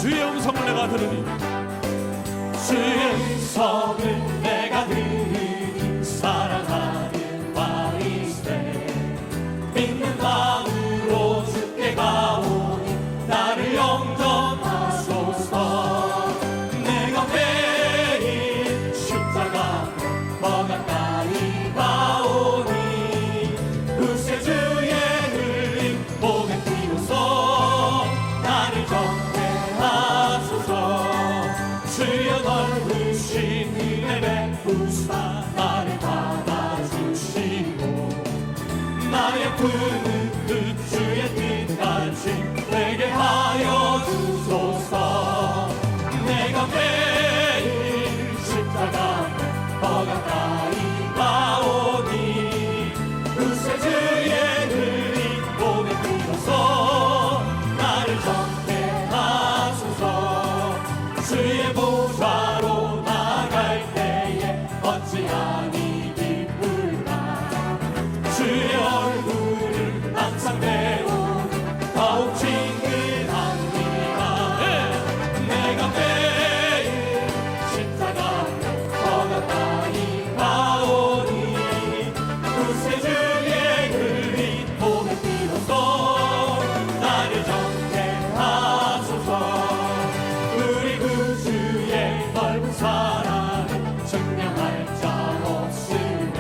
주의 음성을 내가 들으니 주의 음성을 내가 들으니 사랑하는 바이스테 믿는 마음으로 주께 가오니 나를 영접하소서. 내가 매일 십자가 더 가까이 가오니 구세주의 흘린 몸의 피로써 나를 정죄하소서. 주여 넓으신 은혜 베푸사 나를 받아주시고 나의 품은 그 주의 뜻같이 되게 하여 주소서. 내가 매일 십자가 더 가까이 가오니 구세주의 흘린 몸의 피로써 나를 정죄하소서. 주의 보좌로 나갈 때에 어찌하니 기쁠까. 주의 얼굴을 항상 배우니 더욱 친근합니다. 내가 매일 십자가 더 가까이 가오니 구세주의 흘린 몸의 피로써 나를 정죄하소서. 우리 구주의 넓은 사랑을 증명할 자 없으며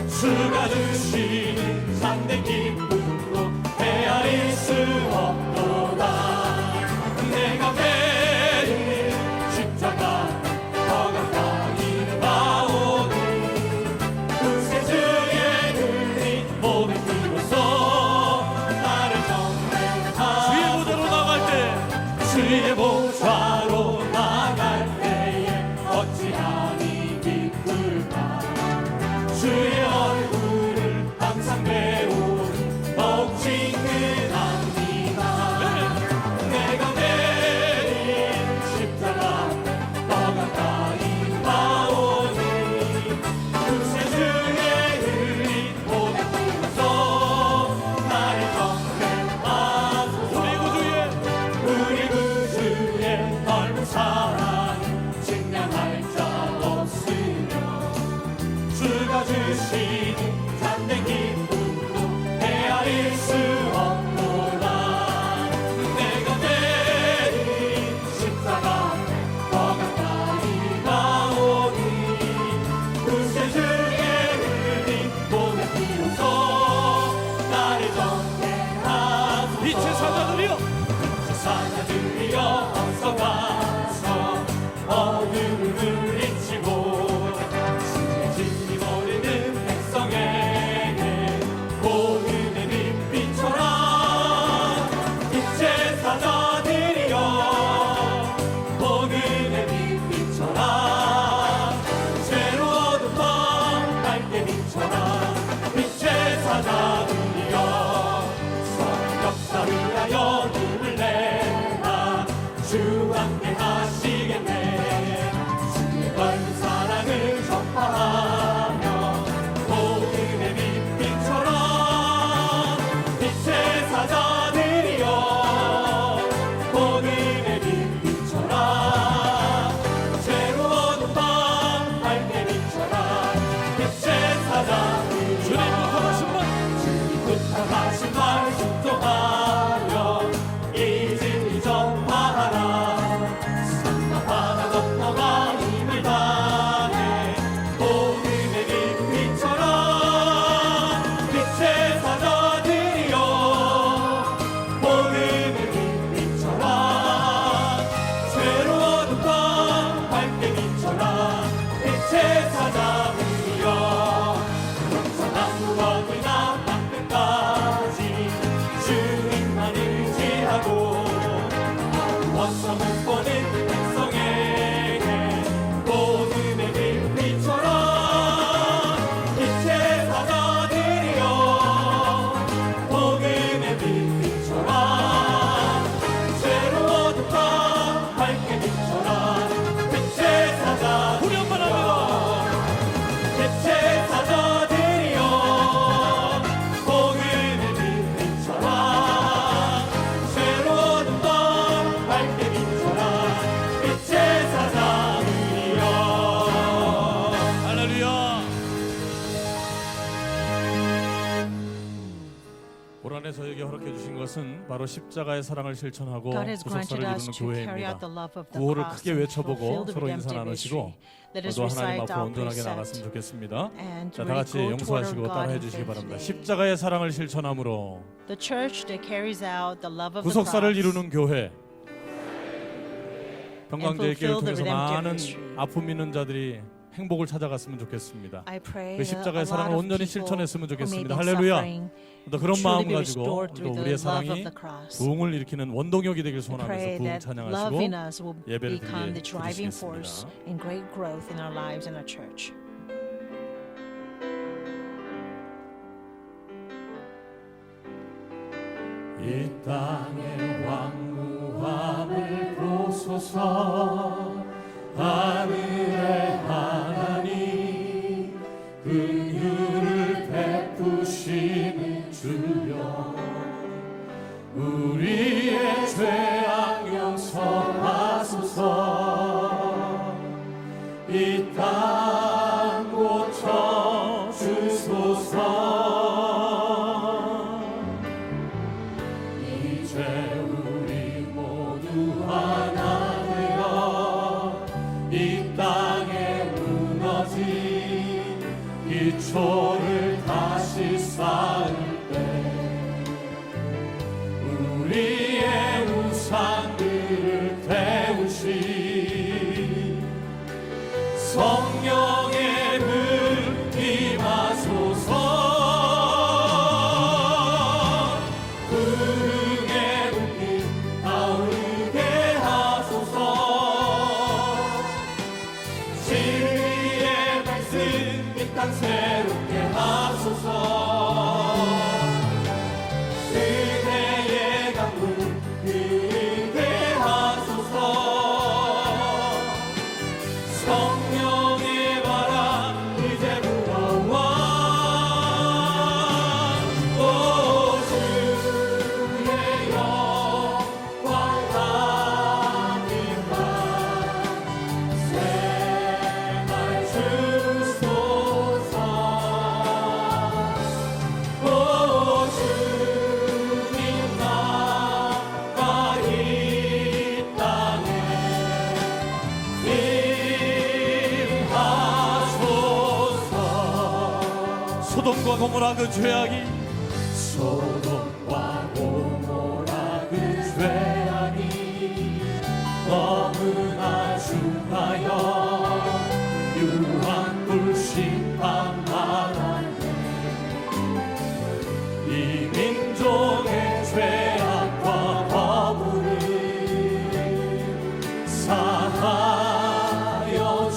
주가 주시는 참된 기쁨으로 헤아릴 수 없도다. 내가 매일 십자가 더 가까이 가오니 구세주의 흘린 몸의 피로써 나를 정죄하소서. 주의 보좌로 나갈 때 주의 보좌로 나갈 때에 어찌하니 기쁠까. 주의 얼굴을 항상 배우니 더욱 친근합니다. 내가 매일 십자가 더 가까이 가오니 구세주의 흘린 몸의 피로써 나를 정죄하소서. 우리 구주의 허락해 주신 것은 바로 십자가의 사랑을 실천하고 God has 구속사를 granted us 이루는 to carry 교회입니다. out the love of the 구호를 cross 크게 and 외쳐보고 fulfill the 서로 인사 redemptive 나누시고 ministry. Let us 또 하나님 recite 앞으로 our 온전하게 precept 나갔으면 좋겠습니다. and 자, 다 같이 go toward 용서하시고 God 따라해 in 주시기 faith 바랍니다. today. 십자가의 사랑을 실천함으로 The church that carries out the love of the 구속사를 cross 이루는 교회, 평강제일교회를 fulfill the 통해서 redemptive 많은 ministry. 아픔 있는 자들이 행복을 찾아갔으면 좋겠습니다. I pray 그 that 십자가의 a lot 사랑을 of 온전히 people 실천했으면 who may 좋겠습니다. be 할렐루야. suffering 또 그런 truly 마음 be 가지고 restored 또 through the 우리의 love 사랑이 of the cross. 부흥을 일으키는 원동력이 되길 I 소원하면서 pray 부흥 that 찬양하시고 love in us will 예배를 become the driving 드리겠습니다. force in great growth in our lives and our church. 이 땅의 왕무함을 보소서. 하늘의 하나님 긍휼을 베푸시는 주여, 우리의 죄악 용서하소서. 이 땅 고쳐 주소서. 이제 우리 모두 하나 되어 이 땅에 무너진 기초를 다시 쌓을 때 우리의 우상들을 태우시 성령의 늘 임하소서. 부흥의 불길 타오르게 하소서. 진리의 말씀 이 땅 새롭게 하소서. 은혜의 강물 흐르게 하소서. 성령의 바람 이제 불어와. 오 주의 영광 받으마. 새날 주소서. 오 주님 나가 이 땅에 임하소서. 소돔과 고모라 그 죄악이 소돔과 고모라 그 죄악이 너무나 중하여 유황불 심판 받았네. 이 민족의 죄악과 허물을 사하여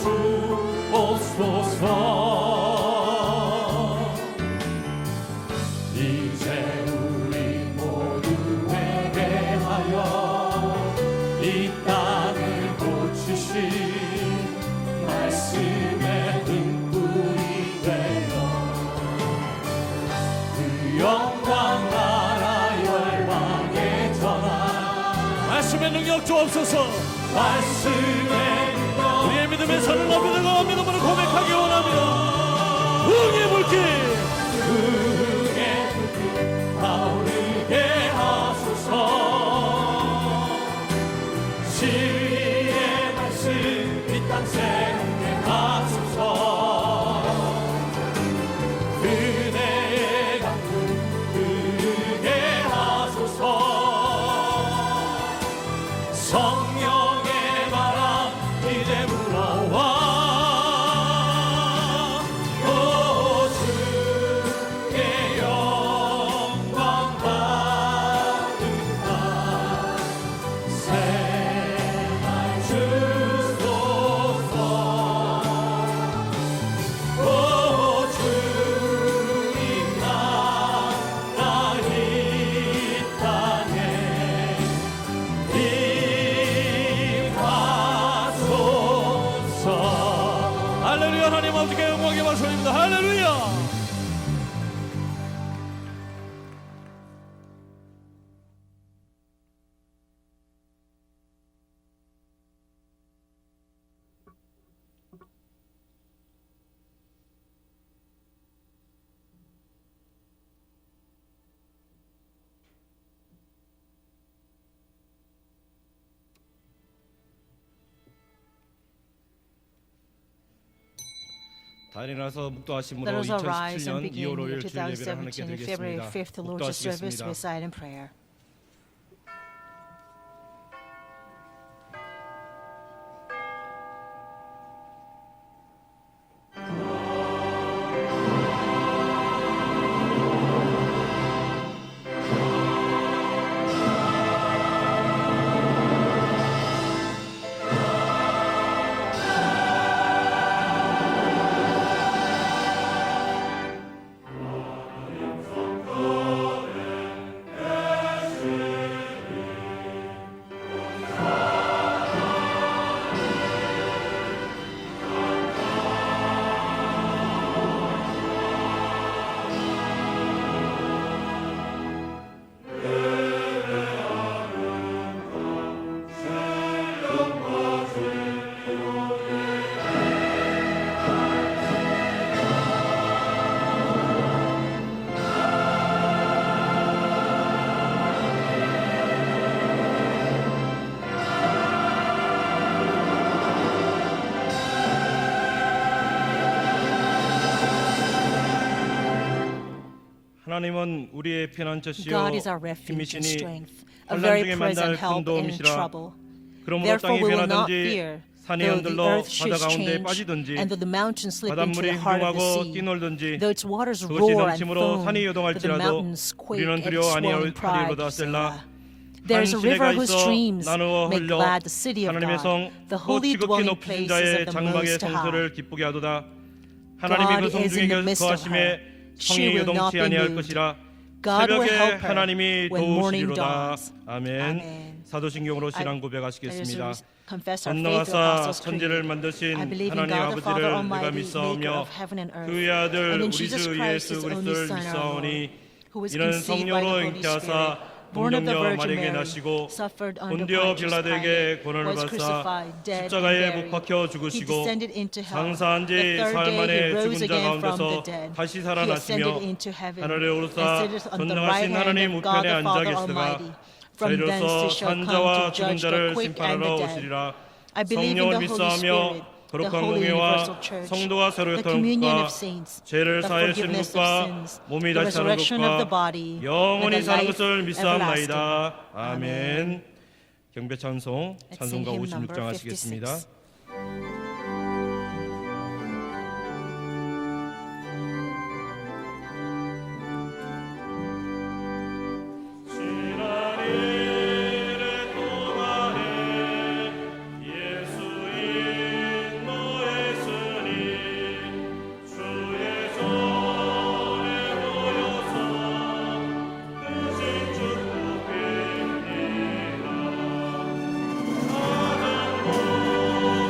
주옵소서. 이제 우리 모두 회개하여 이 땅을 고치신 말씀의 등불이 되어 그 영광 나라 열방에 전하. 말씀의 능력 주옵소서. 말씀의 능력 우리의 믿음의 선을 높이 들고 믿음으로 고백하기 원합니다. 부흥의 불길 부흥의 불길 타오르게 하소서. 진리의 말씀 이 땅 새롭게 하소서. 은혜의 강물 흐르게 하소서. 성령의 바람 이제 불어와. 오 주의 영광 받으라. 새날 주소서. 오 주님 나라 이 땅에 임하소서. 할렐루야. 하나님 아버지께 영광의 말씀입니다. 할렐루야. 달이 나서 Let 묵도하심으로 us arise and 2017년 2월 begin 5일 주일 예배를 하나님께 2017, February 드리겠습니다. 5th, the Lord's service 묵도하시겠습니다. recite in prayer. 하나님은 우리의 God 피난처시요 is our refuge and 힘이시니 strength, a 환난 very 중에 present 만날 큰 help in 도움이시라. trouble. 그러므로 Therefore 땅이 we will not 변하든지 fear, 산이 though the 흔들러 earth 바다 shakes 가운데 change, 빠지든지 and though the mountains slip into 바닷물이 the heart of the 흥하고 sea, 뛰놀든지 though its waters 그것이 roar and 넘침으로 foam, 산이 though the 요동할지라도 mountains quake 우리는 at 두려워 its swelling pride, 아니하리로다 셀라. There is a 한 시내가 river whose 있어 streams 나누어 make 흘려 glad the city of 하나님의 God, 성 the 곧 holy 지극히 dwelling 높으신 places 자의 of the 장막의 Most High. 성소를 기쁘게 하도다. 하나님이 그 God is in the 성중에 midst of her. 거하심에 She 성이 will not 요동치 be 아니할 moved. 것이라. God will 새벽에 help her 하나님이 when morning 도우시리로다. dawns. 아멘. Amen. 사도신경으로 신앙 Let 고백하시겠습니다. us confess our faith to 전능하사 Apostles' 천지를 Creed. 만드신 I believe in 하나님 God the Father 아버지를 내가 Almighty, maker 믿사오며 of heaven and earth, 그의 아들 and in 우리 Jesus 주 Christ, 예수 his only 그리스도를 Son, our 믿사오니 Lord, who was 이는 conceived by the 성령으로 Holy 잉태하사 Spirit, born of the 동정녀 Virgin 마리아에게 Mary, 나시고 suffered under 본디오 Pontius 빌라도에게 Pilate, 고난을 was 받사 crucified, dead, and 십자가에 못 buried. 박혀 He 죽으시고 descended into hell. 장사한 지 The third 사흘 day 만에 he rose 죽은 자 again from the 가운데서 dead. 다시 He 살아나시며 ascended into heaven 하늘에 and 오르사 sitteth on the 전능하신 right hand 하나님 of God 우편에 the 앉아 Father 계시다가 Almighty. From thence 저희로서 he shall come 산자와 to 죽은 judge the 자를 quick and 심판하러 the dead. 오시리라. I believe in 성령을 the Holy 믿사하며 Spirit, the 거룩한 Holy 공예와 Universal Church, 성도가 서로 the communion 교통과 of saints, 죄를 the 사하여 forgiveness of 신문과 sins, 몸이 the 다시 사는 resurrection of the 것과 body, 영원히 and the 사는 life 것을 everlasting. 믿사옵나이다. 아멘. Amen. 경배 찬송 Let's sing 찬송가 hymn number 56장 하시겠습니다. 56. 주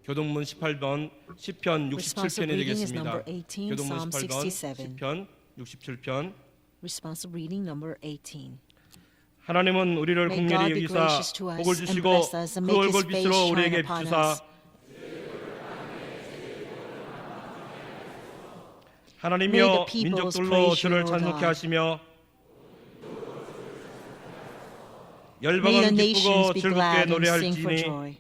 교동문 18번 시편 67편이 Responsive reading is 되겠습니다. number 18, 교동문 Psalm 18번 67. 시편 67편. Responsive reading number 18. 하나님은 우리를 May God 국률이 be 여기사 gracious to us 복을 and 주시고 bless us and 그 make His 얼굴 face 빛으로 shine 우리에게 upon 비추사 us. May 하나님이여 the peoples 민족들로 praise 주를 you, O 찬송케 God. 하시며 May the 열방은 nations 기쁘고 be 즐겁게 glad and sing for 노래할지니 joy.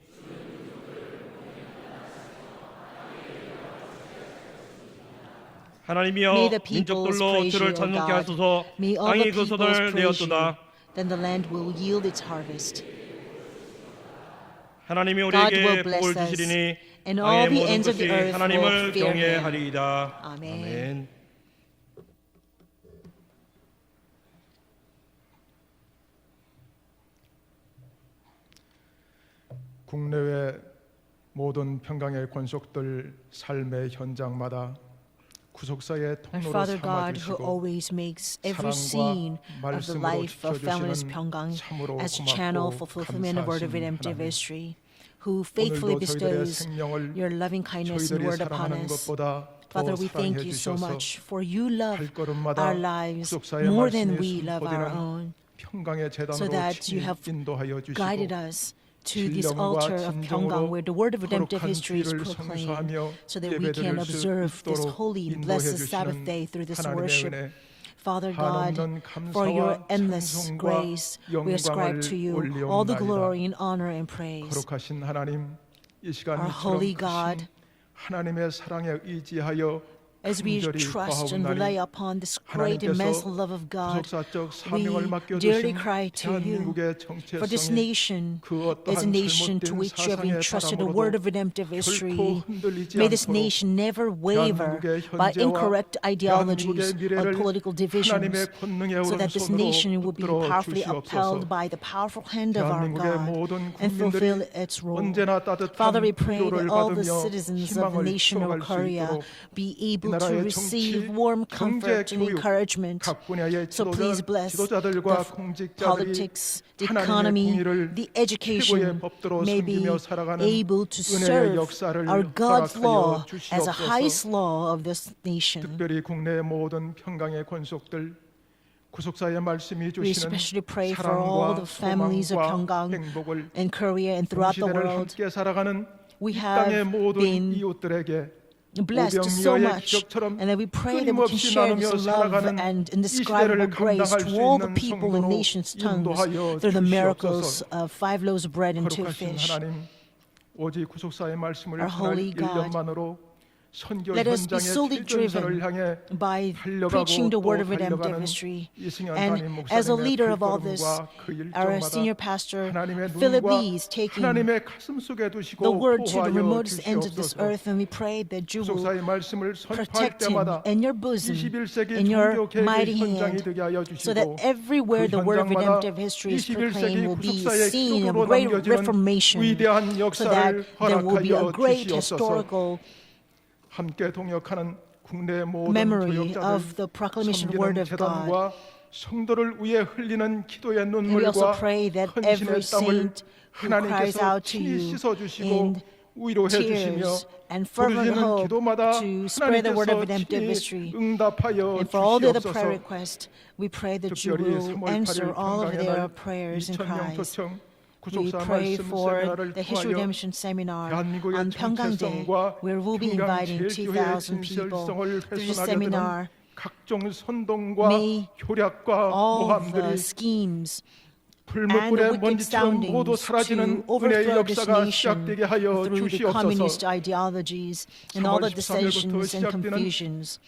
하나님이여 May the peoples 민족들로 praise you, 주를 O 찬송케 God. 하소서. May all the 땅이 그 peoples 손을 praise you. 내었도다. Then the land will yield its harvest. 하나님이 God 우리에게 will bless 복을 us, 주시리니 and all 땅의 the 모든 ends of 것이 the earth 하나님을 will fear Him. 경외하리이다. 아멘. 아멘. 국내외 모든 평강의 권속들 삶의 현장마다 구속사의 Our 통로로 Father God, who 삼아주시고 always makes every 사랑과 scene of the 말씀으로 life of Feminist 지켜주시는 Pyongyang 참으로 as a channel for 고맙고 fulfillment of word of 감사하신 redemptive 하나님. history, who faithfully 오늘도 저희들의 bestows 생명을 your loving kindness and 저희들이 word upon 사랑하는 us. 것보다 Father, 더 we thank 사랑해 you so 주셔서 much, for you love 발걸음마다 our lives 구속사의 more than 말씀이 we love our 선포되는 own, 평강의 so 재단으로 that you 친히 have 인도하여 guided 주시고 us to this 신령과 altar of Pyongyang, where the word of redemptive 거룩한 history is 주일을 proclaimed, 성수하며 so that we can 예배드릴 수 observe this 있도록 holy and 인도해 blessed Sabbath 주시는 day through this 하나님의 worship. 은혜, Father God, 한없는 for your 감사와 endless 찬송과 grace, we ascribe to you all the 올리옵나이다. glory and honor and praise. 거룩하신 하나님, 이 시간 Our 이처럼 holy 크신 God, 하나님의 사랑에 의지하여 as we 간절히 trust and rely 구하옵나니 upon this great immense 하나님께서 love of God, 구속사적 we 사명을 dearly 맡겨주신 cry to you, 대한민국의 for this 정체성이 nation 그 is a 어떠한 nation to 잘못된 which you have 사상의 entrusted a word of 바람으로도 redemptive history. 결코 흔들리지 May this 않도록 nation never waver 대한민국의 by 현재와 incorrect ideologies 대한민국의 or 미래를 political divisions, 하나님의 권능의 so that this 오른손으로 nation will be 붙들어 powerfully 주시옵소서. upheld by the powerful hand of our 대한민국의 God 모든 and fulfill 국민들이 its role. 언제나 Father, we 따뜻한 pray 위로를 that all the 받으며 citizens of the 희망을 nation of 추억할 수 Korea 있도록 be 이 able to 나라의 receive 정치, warm 경제, comfort and 교육, encouragement. 각 분야의 So please bless 지도자들과 the 공직자들이 politics, the 하나님의 economy, 공의를 the 최고의 education 법도로 may be 섬기며 살아가는 able to 은혜의 serve 역사를 our God's law 허락하여 as the highest 주시옵소서. law of this nation. 특별히 국내의 모든 평강의 권속들 구속사의 말씀이 We 주시는 especially pray for all 사랑과 the families of 소망과 Pyongyang 행복을 and Korea and throughout the 동시대를 world. 함께 살아가는 We 이 땅의 have 모든 been 이웃들에게 blessed so 오병이어의 much, 기적처럼 and that we pray that we can 끊임없이 share 나누며 this love 살아가는 and 이 indescribable 시대를 grace 감당할 to 수 all the 있는 people in 성도로 nations' tongues 인도하여 through the miracles 주시옵소서. of 5 loaves of bread and 2 거룩하신 fish. 하나님, 오직 구속사의 말씀을 Our 전할 holy God, 일념만으로 선교 let us be solely 현장의 최전선을 driven 향해 by 달려가고 preaching the 또 word of redemptive 달려가는 history. 이승현 And 담임 as a 목사님의 leader of all this, 발걸음과 그 our 일정마다 senior pastor, 하나님의 Philip 눈과 Lee, is taking 하나님의 가슴 속에 두시고 the word to the 보호하여 remotest ends of this 주시옵소서. earth, and we pray that you will 구속사의 말씀을 선포할 protect him 때마다 in your bosom, 21세기 in your 종교 개혁의 mighty 현장이 hand, 되게 하여 so that 주시고 everywhere 그 the word of 현장마다 redemptive history is 21세기 proclaimed will be 구속사의 seen of 기록으로 great 남겨지는 reformation, 위대한 so that 역사를 there will be a 허락하여 great 주시옵소서. historical 함께 동역하는 국내 모든 memory 조역자들 of the proclamation of the word 섬기는 of God. 재단과 성도를 위해 흘리는 기도의 And we also 눈물과 pray that 헌신의 every 땀을 saint who cries 하나님께서 out to 친히 you 씻어주시고 in 위로해 주시며 tears and fervent 부르시는 hope 기도마다 to spread the word of 하나님께서 redemptive 친히 history. 응답하여 And for all the other prayer 주시옵소서. requests, we pray that you 특별히 will 3월 answer 8일 all of 평강의 their 날 prayers and 2000명 cries. 초청 We 구속사 pray 말씀 for 세미나를 the History 통하여 Redemption Seminar 대한민국의 on Pyongyang Day, 정체성과 where we'll be 평강 inviting 제일교회의 2,000 people 진실성을 through this 훼손하려 seminar. 드는 각종 선동과 May 효략과 all 모함들이 the schemes and 불못불의 wicked 먼지처럼 모두 soundings 사라지는 to 은혜의 overthrow this 역사가 nation 시작되게 하여 through the communist 주시옵소서. ideologies and all the 3월 13일부터 dissensions and 시작되는 confusions.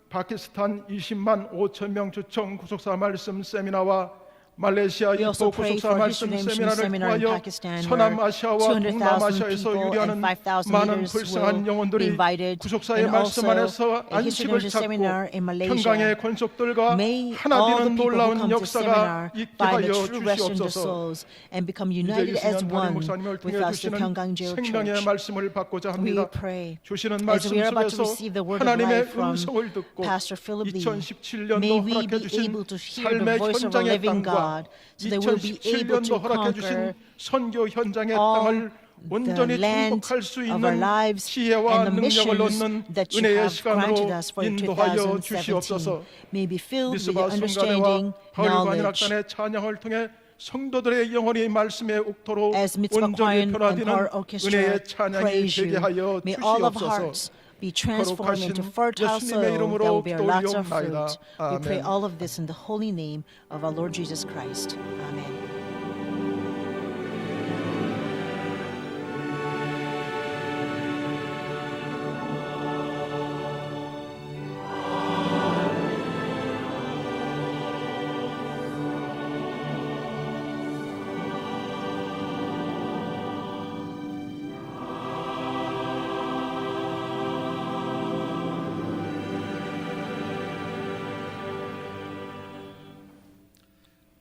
파키스탄 20만 5천 명 초청 구속사 말씀 세미나와 말레이시아 We also 이토 pray 구속사 for 말씀 History Redemption 세미나를 Seminar in 통하여 Pakistan, 서남아시아와 200,000 동남아시아에서 people 유리하는 and 5,000 많은 leaders 불쌍한 will be 영혼들이 invited, 구속사의 and 말씀 also 안에서 a History 안식을 Redemption 찾고 Seminar in Malaysia. 평강의 권속들과 May 하나 all the 되는 people who 놀라운 come to 역사가 seminar 있게 find 하여 the true rest in their 주시옵소서. souls and become 이제 united as 이승현 담임 one 목사님을 with 통해 us, the 주시는 Pyongyang Jail 생명의 Church. 말씀을 받고자 We 합니다. pray 주시는 as 말씀 we are about to 속에서 receive the word of 하나님의 life from 음성을 듣고 Pastor Philip Lee. 2017년도 May we 허락해 be 주신 able to hear the 삶의 voice of a 현장의 living 땅과 God, so that we'll be able 2017년도 to 허락해 주신 conquer 선교 현장의 all 땅을 온전히 land 정복할 수 of our 있는 lives 지혜와 and the 능력을 missions 얻는 that you 은혜의 have granted 시간으로 us for 인도하여 2017 주시옵소서. may be filled with 미스바 understanding, 성가대와 바울관 knowledge. 악단의 찬양을 통해 성도들의 영혼이 말씀의 옥토로 As Mitzvah 온전히 Choir and 변화되는 Choir Orchestra 은혜의 찬양이 praise 되게 you, 하여 may all of 주시옵소서. hearts be transformed into 거룩하신 fertile 예수님의 soil that 이름으로 will bear lots of 기도리옵나이다. fruit. We pray 아멘. all of this in the holy name of our Lord Jesus Christ. Amen.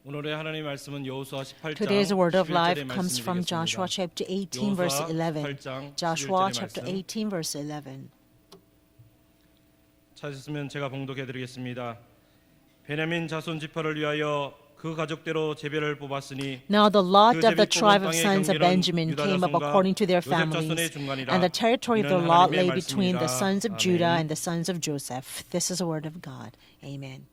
오늘의 하나님의 말씀은 여호수아 18장 Today's word of 11절의 life 말씀이 comes from Joshua 되겠습니다. chapter 18 verse 11. 8장 Joshua 11절의 chapter 말씀. 18 verse 11. 찾으시면 제가 봉독해 드리겠습니다. 베냐민 자손 지파를 위하여 그 가족대로 제별을 뽑았으니 Now the lot 그 of the 제비 tribe 뽑은 of 땅의 sons of 경계는 Benjamin 유다 came up 자손과 according to their 요셉 자손의 families, 중간이라. and the territory of the 이는 lot 하나님의 lay between the 말씀이라. sons of Judah 아멘. and the sons of Joseph. This is the word of God. Amen.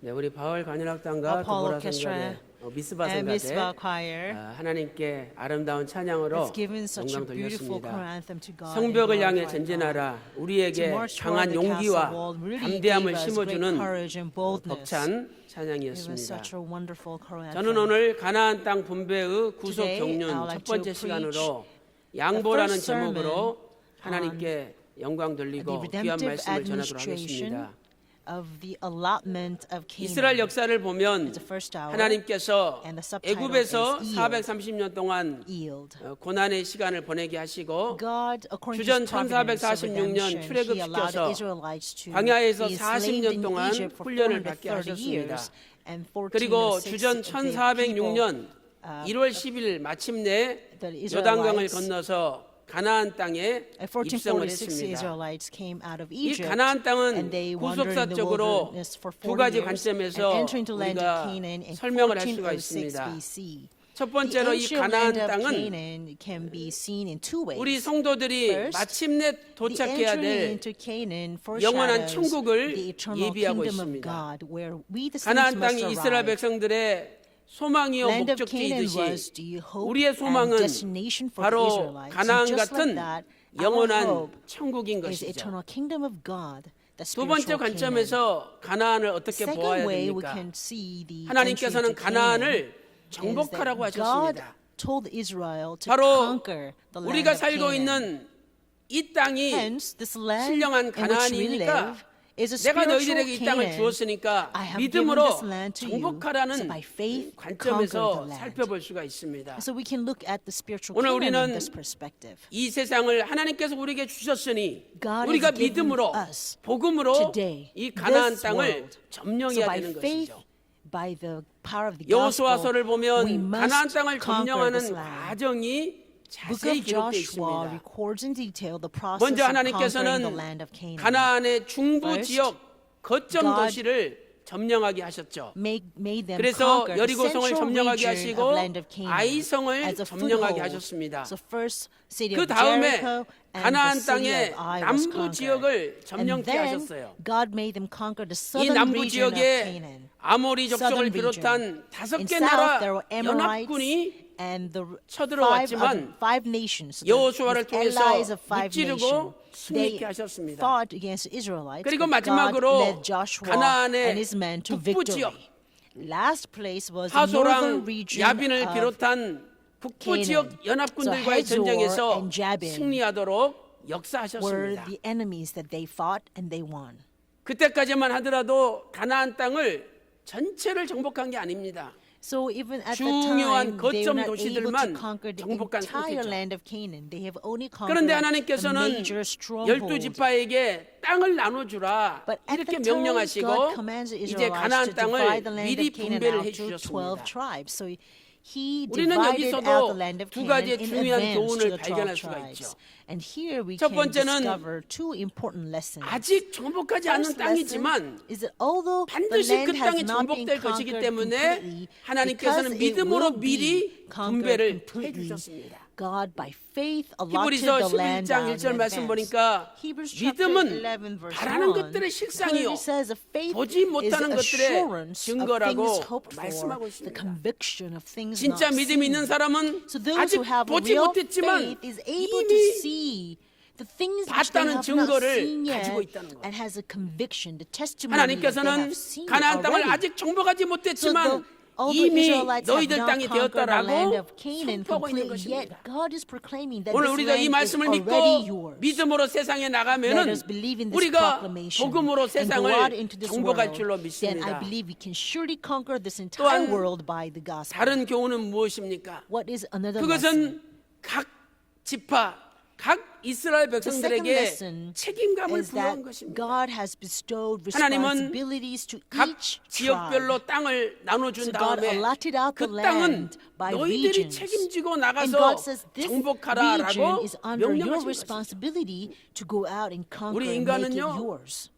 네, 우리 바울 관현악단과 Paul 도보라 Orchestra 성가대 미스바 and Mitzvah 성가대 Choir 하나님께 아름다운 찬양으로 has given such a 영광 beautiful choir 돌렸습니다. anthem to God. 성벽을 and 향해 glorified God. 전진하라. To 우리에게 march toward 강한 the castle 용기와 wall really 담대함을 gave us great 심어주는 courage and boldness. 벅찬 It was 찬양이었습니다. such a wonderful choir 저는 anthem. 오늘 가나안 땅 분배의 구속 Today, 경륜 I'd 첫 like 번째 to 시간으로 양보라는 first sermon 제목으로 하나님께 영광 The 돌리고 귀한 redemptive 말씀을 전하도록 administration 하겠습니다. of the allotment of 이스라엘 Canaan. 역사를 보면 It's the first hour. 하나님께서 And the subtitle 애굽에서 is 430년 동안 Yield. 고난의 시간을 보내게 하시고 God, according to 주전 His providence of 1446년 redemption, 출애굽 He allowed 시켜서 the Israelites to 광야에서 be 40년 enslaved in 동안 Egypt for 훈련을 받게 430 years, 하셨습니다. and 14 그리고 of the 주전 six of the people, 1406년 1월 10일 마침내 the 요단강을 Israelites, 건너서 가나안 땅에 at 입성을 1446 했습니다. Israelites came out of 이 Egypt, 가나안 and 땅은 they wandered in the 구속사적으로 wilderness for 두 40 가지 years, and 관점에서 entering the land of 우리가 Canaan in 설명을 할 수가 1406 있습니다. BC. 첫 The 번째로 이 ancient 가나안 land of 땅은 Canaan can be seen in two ways. 우리 성도들이 First, 마침내 The 도착해야 entering 될 into Canaan 영원한 foreshadows 천국을 the eternal 예비하고 kingdom of 있습니다. God, where we the saints 가나안 must 땅이 이스라엘 arrive. 백성들의 소망이요 Land of Canaan 목적지이듯이 was the hope 우리의 and 소망은 destination for the 바로 Israelites. 가나안 And just 같은 like that, our 영원한 hope 천국인 is 것이죠. eternal kingdom of God, the 두 번째 spiritual Canaan. 관점에서 가나안을 어떻게 보아야 Second way we 됩니까? can see the 하나님께서는 entry into 가나안을 Canaan is 정복하라고 that God 하셨습니다. told Israel to 바로 conquer the land 우리가 of 살고 Canaan. 있는 이 땅이 Hence, this land 신령한 in which we 가나안이니까 live is a 내가 spiritual 너희들에게 이 땅을 Canaan. 주었으니까 I have given 믿음으로 this land to you, so 정복하라는 by faith conquer 관점에서 the land. 살펴볼 수가 있습니다. So we can look at the spiritual 오늘 Canaan in 우리는 this perspective. 이 세상을 하나님께서 우리게 주셨으니 God 우리가 has given 믿음으로 us 복음으로 today 이 가나안 this 땅을 world. 점령해야 So by 되는 faith, 것이죠. by the power of the gospel, 여호수아서를 we 보면 가나안 must 땅을 conquer 점령하는 this land. 과정이 Book 자세히 of 기록되어 Joshua 있습니다. records in detail the process 먼저 of conquering the 하나님께서는 land of Canaan. 가나안의 중부 First, 지역 거점 God 도시를 점령하게 하셨죠. made them 그래서 conquer the 여리고성을 central 점령하게 region 하시고 of land of Canaan 아이성을 as a 점령하게 foothold. 하셨습니다. So first city 그 of 다음에 Jericho and the 가나안 city 땅의 of Ai was 남부 conquered. 지역을 And 점령케 then 하셨어요. God made them conquer the 이 southern 남부 region of 지역에 Canaan. 아모리 족속을 Southern 비롯한 region. 다섯 In 개 south 나라 there were Amorites 연합군이 and the 쳐들어왔지만 five nations, 여호수아를 the allies 통해서 of five 무찌르고 nations. 승리케 They 하셨습니다. fought against the Israelites, 그리고 but God 마지막으로 led Joshua 가나안의 and his men to 북부 victory. 지역, Last place was the 하소랑 northern region 야빈을 of 비롯한 북부 Canaan. 지역 연합군들과의 So Hazor 전쟁에서 and Jabin 승리하도록 were 역사하셨습니다. the enemies that they fought and they won. 그때까지만 하더라도 가나안 땅을 전체를 정복한 게 아닙니다. So even at the 중요한 time, they 거점 were not able to 도시들만 conquer the 정복한 entire 상태죠. land of Canaan. They have only 그런데 conquered the 하나님께서는 major 열두 strongholds. 지파에게 땅을 나눠주라 But at 이렇게 the time, 명령하시고 God commands the 이제 Israelites 가나안 to 땅을 divide the land 미리 of Canaan 분배를 out to 12 해주셨습니다. tribes. So He 우리는 divided out the 여기서도 land of 두 Canaan 가지의 in 중요한 advance to 교훈을 the 12 발견할 수가 tribes. 있죠. And here we 첫 can 번째는 discover two important lessons. 아직 정복하지 않은 First 땅이지만 lesson is that although the 반드시 land 그 has 땅이 not been 정복될 것이기 conquered 때문에 completely, 하나님께서는 because it 믿음으로 will 미리 be conquered 분배를 completely, 해주셨습니다. God by faith allotted 히브리서 the land 11장 out 1절 in 말씀 advance. 보니까 Hebrews chapter 믿음은 11 verse 바라는 1 것들의 실상이요 clearly says that faith 보지 is 못하는 것들의 assurance of 증거라고 things hoped for, 말씀하고 the 있습니다. conviction of things 진짜 not 믿음이 있는 seen. 사람은 So those 아직 who have 보지 real 못했지만 faith is able to 이미 see the things which they 봤다는 have not 증거를 seen 가지고 yet 있다는 거예요. and has a conviction, the testimony that they 하나님께서는 have seen 가나안 땅을 already. 아직 정복하지 못했지만 Although 이미 Israelites have 너희들 not 땅이 conquered the land 되었다라고 of Canaan 선포하고 있는 completely, yet 것입니다. God is proclaiming that 오늘 this 우리가 이 land is 말씀을 already 믿고 yours. 믿음으로 세상에 Let 나가면은 us believe in this 우리가 proclamation 복음으로 and go out 세상을 into this 정복할 world. 줄로 Then I 믿습니다. believe we can surely conquer this entire 또한 world by the gospel. 다른 교훈은 무엇입니까? What is another lesson? 그것은 각 지파, 각 이스라엘 The second 백성들에게 lesson 책임감을 is that 부여한 것입니다. God has bestowed 하나님은 responsibilities to 각 each 지역별로 tribe. 땅을 나눠준 So God 다음에 allotted out the 그 땅은 land by 너희들이 regions. 책임지고 And 나가서 God says this region 정복하라라고 is under your 명령하신 것입니다. responsibility to go out and conquer 우리 and make it 인간은요, yours.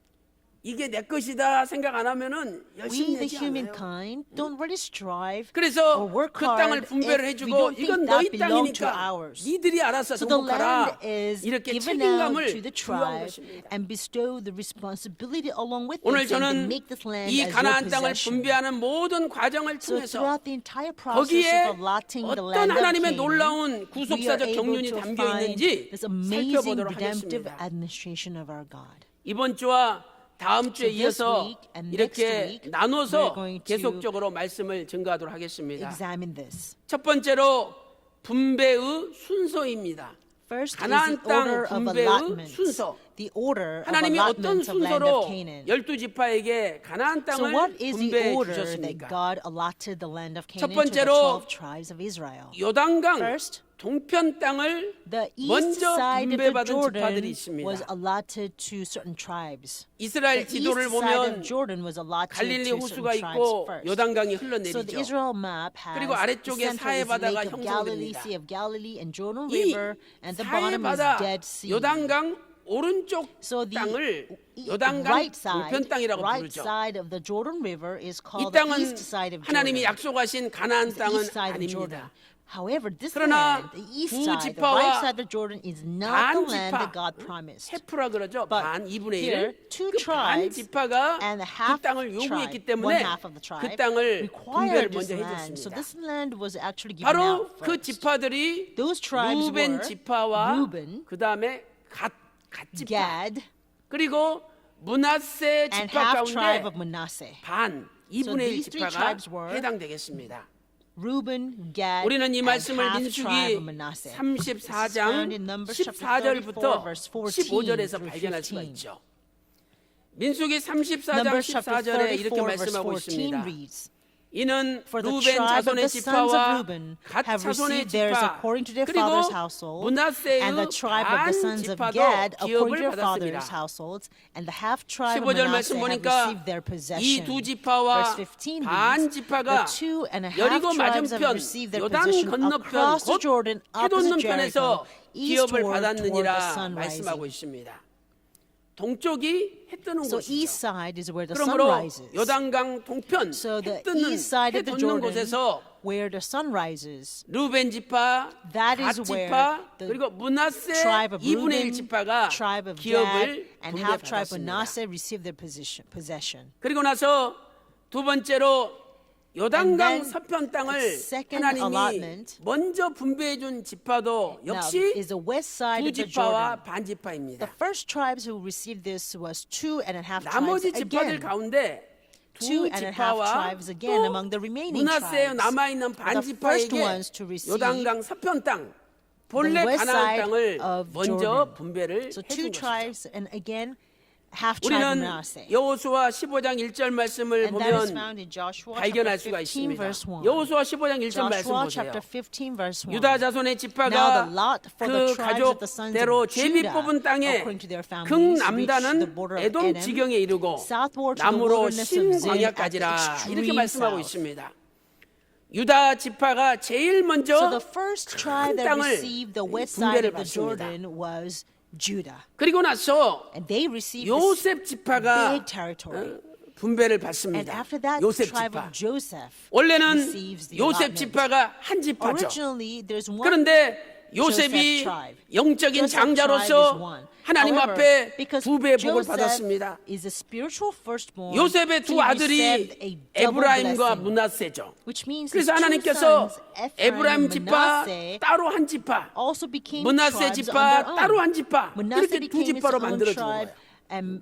이게 내 것이다 생각 안 하면은 We, 열심히 the 하지 않아요. humankind, don't really strive 그래서 or work 그 땅을 hard 분배를 if we 해주고 don't 이건 think 너희 that belong to 땅이니까 ours. 니들이 알아서 So the 정복하라. land is 이렇게 given out 책임감을 to the 부여한 tribe 것입니다. and bestow the responsibility along with 오늘 it, saying to 저는 make this land 이 as your 가나안 땅을 possession. 분배하는 모든 과정을 So 통해서 throughout the entire process 거기에 of allotting the 어떤 land of 하나님의 Canaan, 놀라운 we are 구속사적 able 경륜이 to 담겨 find 있는지 this amazing 살펴보도록 redemptive 하겠습니다. administration of our God. 이번 주와 다음 주에 So this 이어서 week and 이렇게 next week, 나눠서 we're going to 계속적으로 말씀을 증거하도록 하겠습니다. Examine this. 첫 번째로 분배의 순서입니다. First is 가나안 the 땅 order of 분배의 allotment. 순서. The order of 하나님이 어떤 allotment of land of 순서로 Canaan. 12지파에게 가나안 So 땅을 what is the 분배해 order that 주셨습니까? God allotted the land of 첫 Canaan to the 번째로 12 tribes of Israel? 요단강 First, 동편 땅을 The east 먼저 side of the 분배받은 지파들이 Jordan 있습니다. was allotted to certain tribes. 이스라엘 The 지도를 east side 보면 of Jordan was allotted 갈릴리 to 호수가 certain tribes 있고 first. 요단강이 So the 흘러내리죠. Israel map has 그리고 the 아래쪽에 center 사해 is 바다가 Lake of Galilee, 형성됩니다. Sea of Galilee, and Jordan 이 River, and the 사해 bottom is 바다 Dead Sea. 요단강 오른쪽 So the 땅을 the 요단강 right side, 동편 땅이라고 right 부르죠. side of the Jordan River is 이 called the 땅은 east side of 하나님이 Jordan. 약속하신 가나안 The 땅은 east side of Jordan. 아닙니다. However, this 그러나 land, the east 두 side, the 지파와 right side of Jordan, is not the 반 land 지파, that God promised. 헤프라 그러죠. But 반 2분의 here, 1. two 그 반 tribes 지파가 and 그 half 땅을 요구했기 tribe, 때문에 one half of the 그 tribe, 땅을 분배를 required 먼저 this land. So 해줬습니다. this land was actually given 바로 out 그 first. 지파들이 Those tribes 루벤 were 지파와 Reuben, 그 다음에 갓 지파 Gad, 그리고 문하세 and 지파 half tribe 가운데 of Manasseh. 반 2분의 1 these three 지파가 tribes were 해당되겠습니다. Reuben, Gad, 우리는 이 and 말씀을 half 민수기 tribe of Manasseh. This is found 34장 in Numbers chapter 34, 14절부터 verse 14 15절에서 through 발견할 수가 15. 있죠. 민수기 34장 Numbers chapter 14절에 이렇게 34, verse 말씀하고 14 있습니다. reads, 이는 For the 루벤 tribe of 자손의 the sons of 지파와 Reuben 갓 have 자손의 received theirs 지파 according to their 그리고 father's household, 문하세의 and the tribe of 반 the sons of 지파도 Gad according to 기업을 their father's 받았습니다. households, and the half tribe of 15절 Manasseh 말씀 have 보니까 received their 이 possession. 두 지파와 Verse 15 반 reads, 지파가 the two and a half 여리고 tribes have 맞은편 received their 요단 possession 건너편 across the 곧 Jordan 해돋는 opposite 편에서 Jericho, 기업을 eastward toward the 받았느니라 sun 말씀하고 rising. 있습니다. 동쪽이 해 뜨는 So 곳이죠. east side is where the sun 그러므로 rises. 요단강 동편 So the 해 뜨는 east side 해 of the 돋는 Jordan, 곳에서 where the sun rises, 루벤 지파, that 갓 is where 지파, the 그리고 문하세 tribe of 2분의 1 Reuben, 지파가 tribe of Gad, 기업을 and half tribe of 분배받았습니다. Manasseh received their possession. 그리고 나서 두 번째로 And 요단강 then 서편 땅을 second 하나님이 allotment 먼저 분배해 준 지파도 Now, 역시 is the west side 두 of the 지파와 Jordan. 반 The 지파입니다. first tribes who received this was 2.5 tribes 나머지 지파들 again. 가운데 두 2.5 지파와 tribes again among the 또 remaining 문하세에 tribes. 남아 있는 반 The first 지파에게 ones to receive 요단강 서편 땅 본래 west 가나안 side 땅을 of 먼저 Jordan. 분배를 So 해준 two 것이죠. tribes, and again, half tribe of 우리는 Manasseh. 여호수아 15장 1절 말씀을 And that is 보면 found in Joshua 발견할 chapter 수가 15, 있습니다. verse 1. 여호수아 15장 1절 말씀 Joshua 보세요. chapter 15, verse 1. 유다 자손의 Now 지파가 the lot for 그 the tribes of the sons 가족대로 of 제비 Judah, 뽑은 땅에 according to their families, 극남단은 reached the border of 에돔 Edom, 지경에 이르고 southward to the 남으로 wilderness of Zin at the 신광야까지라 이렇게 extreme 말씀하고 south. 있습니다. 유다 지파가 제일 So 먼저 the first tribe that 땅을 received the west side 분배를 of the 받습니다. Jordan was Judah. 그리고 나서 And they received this 요셉 지파가 big territory. 분배를 And 받습니다. after that, 요셉 tribe 지파. of Joseph 원래는 receives the 요셉 allotment. 지파가 한 지파죠. Originally, there's one 그런데 Joseph 요셉이 tribe. 영적인 Joseph tribe is 장자로서 one. 하나님 However, 앞에 because 두 배의 복을 Joseph 받았습니다. is a spiritual firstborn, 요셉의 두 he 아들이 received a double 에브라임과 blessing, 문하세죠. which means his 그래서 two 하나님께서 sons, Ephraim 에브라임 and 지파 Manasseh, 따로 한 지파, also became 문하세 tribes 지파 on their own. 따로 한 지파 Manasseh 이렇게 두 became its 지파로 own 만들어진 tribe, 거예요. and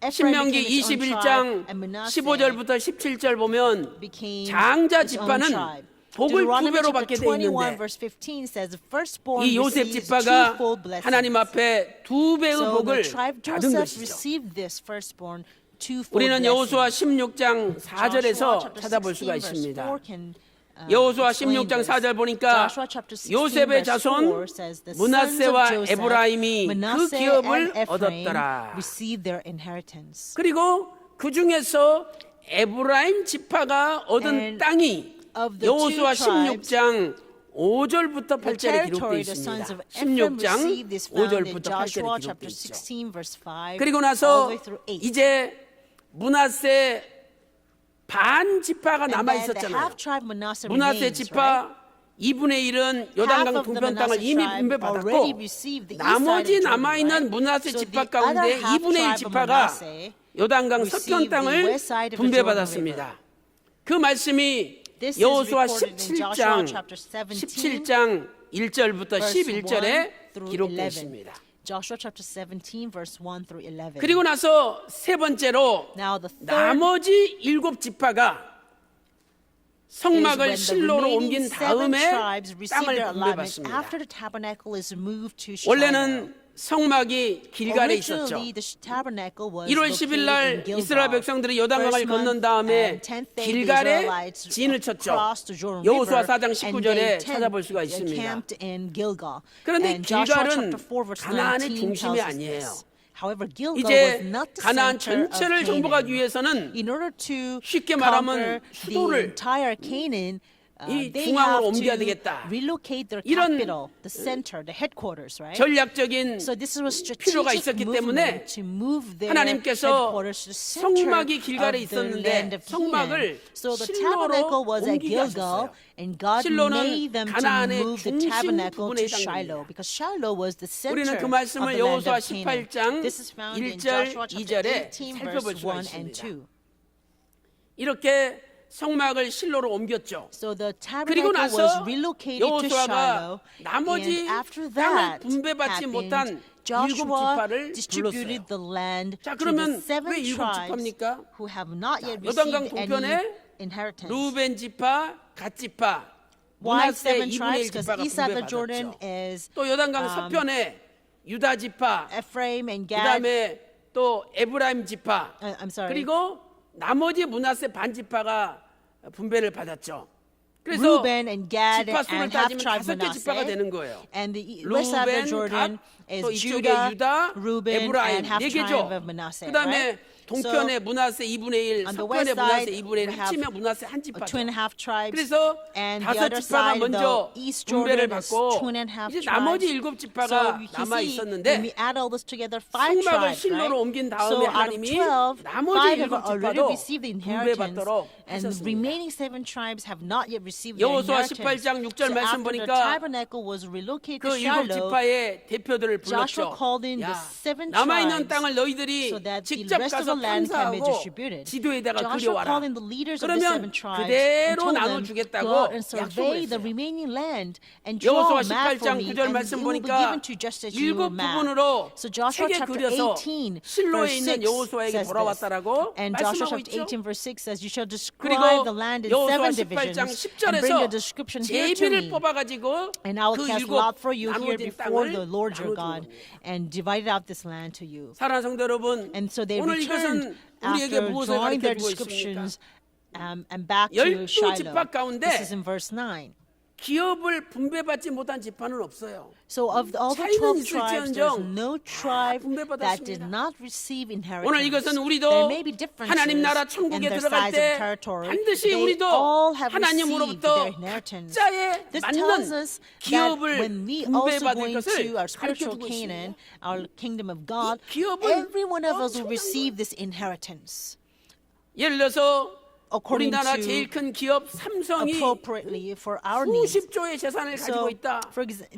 Ephraim 신명기 became its own 21장 tribe, and Manasseh 15절부터 17절 보면 became 장자 its own 지파는 tribe. 복을 두 Deuteronomy 배로 chapter 받게 돼 21 있는데 verse 15 says the firstborn 이 요셉 receives 지파가 twofold blessings. 하나님 앞에 두 배의 So the 복을 tribe 받은 Joseph 것이죠. received this firstborn twofold 우리는 여호수아 blessing. 16장 Joshua 4절에서 chapter 찾아볼 16 수가 verse 있습니다. 4 can, 여호수아 explain 16장 this. 4절 보니까 Joshua chapter 16 요셉의 verse 자손 4 says the sons of 문하세와 Joseph, 에브라임이 그 Manasseh 기업을 and Ephraim 얻었더라. received their inheritance. 그리고 그 중에서 에브라임 지파가 얻은 And 땅이 of the two 여호수아 tribes, 16장 5절부터 The 8절에 기록되어 territory the sons 있습니다. of Ephraim 16장 received is found in 5절부터 Joshua 8절에 chapter 기록되어 있죠. 16 verse 5 그리고 all the 나서 way through 8. 이제 므낫세 반 지파가 And 남아 then the 있었잖아요. half tribe Manasseh 므낫세 remains, right? 지파 2분의 1은 Half 요단강 of the 동편 땅을 Manasseh 이미 tribe 분배받았고 already received the east side of 나머지 Jordan, 남아있는 right? 므낫세 So 지파 the 가운데 other half 2분의 1 tribe of 지파가 Manasseh 요단강 서편 received the 땅을 west side of the Jordan 분배받았습니다. 그 말씀이 This is 여호수아 recorded in Joshua 17장 chapter 17, 17장 1절부터 verse 11절에 1 through 기록되어 11. 있습니다. Joshua chapter 17 verse 1 through 11. 그리고 나서 세 번째로 Now the third 나머지 7 지파가 is when 성막을 the 실로로 remaining 옮긴 7 다음에 tribes receive 땅을 their allotment 분배받습니다. after the tabernacle is moved to Shiloh. 원래는 성막이 길갈에 있었죠. Originally, the tabernacle was 1월 located 10일 날 in 이스라엘 Gilgal. 백성들이 요단강을 First 건넌 month, 다음에 10th day, the 길갈에 Israelites 진을 쳤죠. crossed the Jordan 여호수아 River, 4장 and 19절에 they 찾아볼 수가 있습니다. camped in Gilgal. 그런데 And Joshua 길갈은 chapter 4 verse 가나안의 19 중심이 tells us 아니에요. this. However, Gilgal was 이제 not the 가나안 center of 전체를 정복하기 Canaan. 위해서는 In order to 쉽게 말하면 conquer the 수도를 entire Canaan, 이 they 중앙으로 have 옮겨야 to 되겠다. relocate their 이런 capital, the center, the headquarters, right? 전략적인 So this was 필요가 strategic 있었기 때문에 movement to move their 하나님께서 headquarters to the center 성막이 길갈에 of the land 있었는데 of 성막을 Canaan. So the 실로로 tabernacle was at 옮기게 Gilgal, 하셨어요. and God 실로는 made them to 가나안의 move the 중심 tabernacle 부분에 to 해당됩니다. Shiloh, because Shiloh was the center 우리는 그 of 말씀을 the land 여호수아 of Canaan. 18장 This is found in 1절, Joshua chapter 2절에 18, 살펴볼 verse 수가 1 and 있습니다. 2. 이렇게 성막을 실로로 옮겼죠. So the 그리고 tabernacle was 나서 relocated to 여호수아가 Shiloh, 나머지 and after 땅을 that 분배받지 못한 happened, 일곱 Joshua 지파를 distributed 불렀어요. the land 자, to the 그러면 7 왜 일곱 tribes 지파입니까? who have not yet 요단강 received any 동편에 inheritance. 루벤 지파, 갓 지파, Why 므낫세 7 2분의 1 tribes? Because 지파가 east of the Jordan 분배받았죠. is 또 요단강 서편에 유다 지파, Ephraim and Gad. 그다음에 또 에브라임 지파, I'm sorry. 그리고 나머지 므낫세 반 지파가 분배를 받았죠. 그래서 Reuben and Gad 지파 수를 and half 따지면 tribe 5개 지파가 되는 Manasseh. 거예요. And the west side of the 루벤, Jordan 갓, is 또 이쪽에 Judah, 유다, Reuben, 에브라임 and half 네 tribe 개죠. of Manasseh. 그다음에 Right? 동편에 므낫세 2분의 1, on the 서편에 west 므낫세 side, 2분의 1 we have 합치면 므낫세 한 지파죠. 2.5 tribes. 그래서 And the 다섯 other 지파가 side, the 먼저 East 분배를 Jordan is 받고 2.5 이제 tribes. 나머지 7 So 지파가 you 남아 see, 있었는데 when we add all this together, 5 성막을 tribes, 실로로 right? 옮긴 다음에 So out of 하나님이 12, 나머지 5 have 7 already 지파도 received the inheritance, 분배받도록 and the 하셨습니다. remaining 7 tribes have not yet received the 여호수아 inheritance. 18장 6절 So 말씀 after the 보니까 tabernacle was relocated 그 to 7 Shiloh, 지파의 대표들을 Joshua 불렀죠. called in the 야, 7 남아있는 tribes 땅을 너희들이 so that the 직접 rest of 가서 the land can be 탐사하고 distributed. 지도에다가 Joshua 그려와라. called in the leaders of the 7 그러면 tribes and 그대로 told them, 나눠주겠다고 go out and 약속을 survey the 했어요. remaining land and draw 여호수아 a map for 18장 me 9절 and 말씀 it will be 보니까 given to you just as you 7 map. 부분으로 So Joshua 책에 chapter 그려서 18 실로에 verse 있는 6 여호수아에게 says this. 돌아왔다라고 And Joshua 말씀하고 chapter 있죠. 18 verse 6 says, you shall 그리고 describe the land in 여호수아 7 18장 divisions and bring the 10절에서 description here to 제비를 me. 뽑아가지고 And I will 그 cast 7 lot for you here 나눠진 before 땅을 the Lord your God 나눠준 겁니다. and divide out this land to you. 사랑하는 성도 여러분, And so they 오늘 returned 이것은 우리에게 after 무엇을 drawing their 가르쳐주고 있습니까? descriptions and back to 12 Shiloh. 지파 가운데 This is in verse 9. 기업을 분배받지 못한 지파는 없어요. So of all the 차이는 12 tribes, there's 있을지언정 no tribe 분배받았습니다. that did not receive inheritance. 오늘 이것은 우리도 There may be differences 하나님 나라 in 천국에 their 들어갈 size 때 of territory. 반드시 They 우리도 all have received 하나님으로부터 their inheritance. 각자에 This tells 맞는 us that 기업을 when we also 분배받을 go 것을 into our spiritual 가르쳐주고 Canaan, 있습니다. our kingdom of God, 이 기업은 every one of us will 엄청난 receive this inheritance. 예를 들어서 According 우리나라 to 제일 큰 기업 삼성이 appropriately for our needs. 수십조의 재산을 가지고 So, 있다.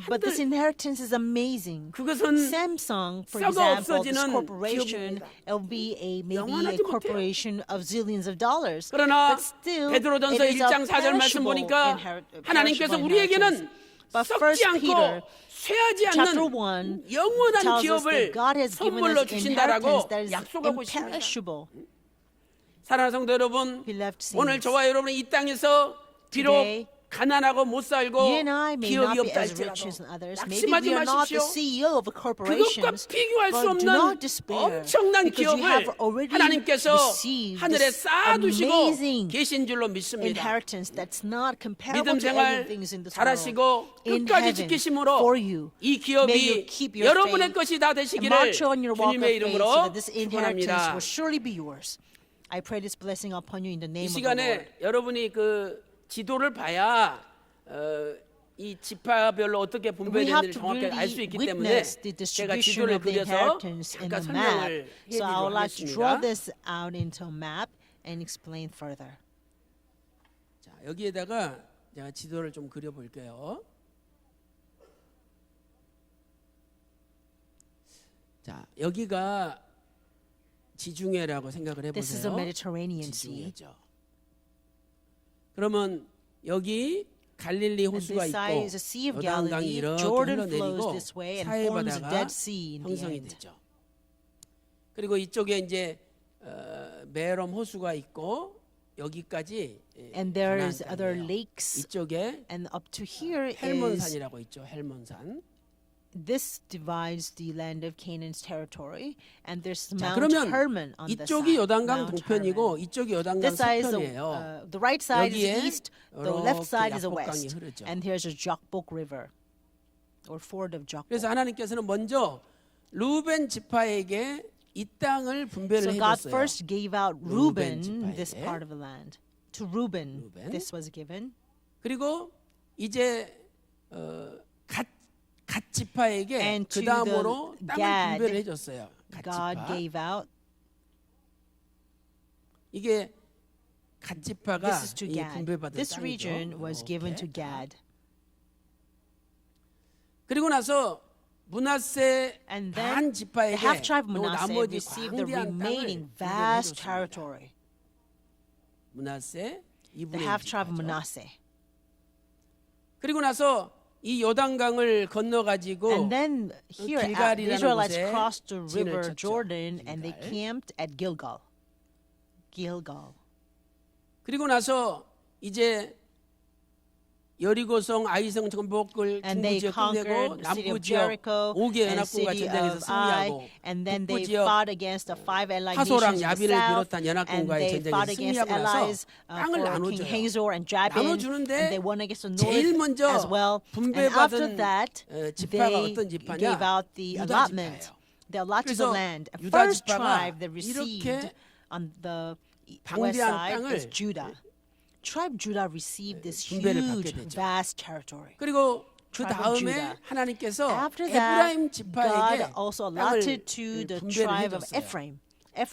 but this inheritance is amazing. 그것은 Samsung, for 썩어 example, this 없어지는 corporation, 기업입니다. it'll be maybe 영원하지 a 못해요. corporation of zillions of dollars. 그러나 But still, 베드로전서 it is a 1장 4절 말씀 perishable 보니까 하나님께서 perishable 우리에게는 inheritance. But 썩지 1 Peter 않고 쇠하지 chapter 않는 1 영원한 tells us 기업을 that God has given 선물로 us 주신다라고 inheritance that is 약속하고 있습니다. imperishable. 사랑하는 성도 여러분, Beloved saints, 오늘 저와 여러분은 이 땅에서 비록 today, 가난하고 못 살고 you and I may not 기업이 be 없다 as rich 할지라도 as others. Maybe 낙심하지 we are not 마십시오. the CEO of a corporation. 그것과 비교할 수 But do 없는 not despair 엄청난 because you have 기업을 already 하나님께서 received 하늘에 this 쌓아두시고 amazing 계신 줄로 믿습니다. inheritance that's not comparable 믿음 to 생활 any things in this 잘하시고 world. In 끝까지 heaven, 지키심으로 for you, 이 may you 기업이 keep your 여러분의 faith 것이 다 and 되시기를 march on your walk of 주님의 faith so 이름으로 that this inheritance 축원합니다. will surely be yours. I pray this blessing upon you in the 이 name of the Lord. 시간에 여러분이 그 지도를 봐야 이 지파별로 어떻게 We 분배되는지를 have to 정확하게 알 수 really 있기 때문에 witness the 제가 distribution 지도를 of the 그려서 inheritance in 잠깐 the map. 설명을 So I would 해드리도록 like to draw 하겠습니다. this out into a map and explain further. 자, 여기에다가 제가 지도를 좀 그려볼게요. 자, 여기가 지중해라고 생각을 This is the 해보세요. Mediterranean Sea. 지중해죠. 그러면 여기 갈릴리 And 호수가 this 있고 side is the Sea of 요단강이 Galilee. 이렇게 Jordan 흘러내리고 flows this way and 사해 forms the 바다가 Dead Sea in the 형성이 end. 되죠. 그리고 이쪽에 이제 메롬 호수가 있고 여기까지 And there is 가나안 other 땅이에요. lakes, 이쪽에 and up to here is 헬몬산이라고 있죠. 헬몬산. this divides the land of Canaan's territory, and there's 자, Mount 그러면 Hermon on the 이쪽이 side. 요단강 Mount 동편이고 Hermon. 이쪽이 요단강 This side is 서편이에요. the right side is 여기에 the east, the left 이렇게 side is the 야복강이 west, 흐르죠. and here's a Jokbok River, or ford of Jokbok. 그래서 하나님께서는 먼저 루벤 지파에게 이 땅을 분배를 So God 해줬어요. first gave out 루벤 Reuben this 지파에게. part of the land. To Reuben, 루벤. this was given. 그리고 이제 갓 지파에게 And 그 to 다음으로 the 땅을 Gad, 분배를 해줬어요. 갓 God 지파. gave out. 이게 갓 지파가 This is to 이 Gad. 분배받은 This 땅이죠. region was given to 이렇게. Gad. 그리고 나서 문하세 And 반 then the 지파에게 half tribe of 또 Manasseh 나머지 received the 광대한 remaining 땅을 vast 분배를 해줬습니다. territory. 문하세 The 2분의 1 half tribe of 지파죠. Manasseh. 그리고 나서 이 요단강을 건너 가지고 And then here the 길갈이라는 Israelites 곳에 crossed the 진을 river 쳤죠. Jordan and they 길갈. camped at Gilgal. Gilgal. 그리고 나서 이제 여리고성 아이성 전복을 And 중부 they 지역 끝내고 conquered the city 남부 of 지역 Jericho 5개 and the 연합군과 city 전쟁에서 of Ai. 승리하고 And then 북부 they 지역 fought against the five allied 하소랑 nations in the 야빈을 south. 비롯한 And 연합군과의 they fought 전쟁에서 against 승리하고 allies 나서 땅을 for King 나눠줘요. Hazor and Jabin. 나눠주는데 And they won against the 제일 north 먼저 as well. And after 분배받은 that, 지파가 they 어떤 지파냐? gave out the 유다 allotment. 지파예요. They allotted the 그래서 land. 유다 First 지파가 tribe that received 이렇게 on the 방대한 west side 땅을 was Judah. Tribe Judah received this 분배를 huge, 받게 되죠. vast territory. 그리고 그 tribe of 다음에 Judah. 하나님께서 After 에브라임 that, 지파에게 God also 땅을 allotted to the 분배를 tribe of 해줬어요. Ephraim.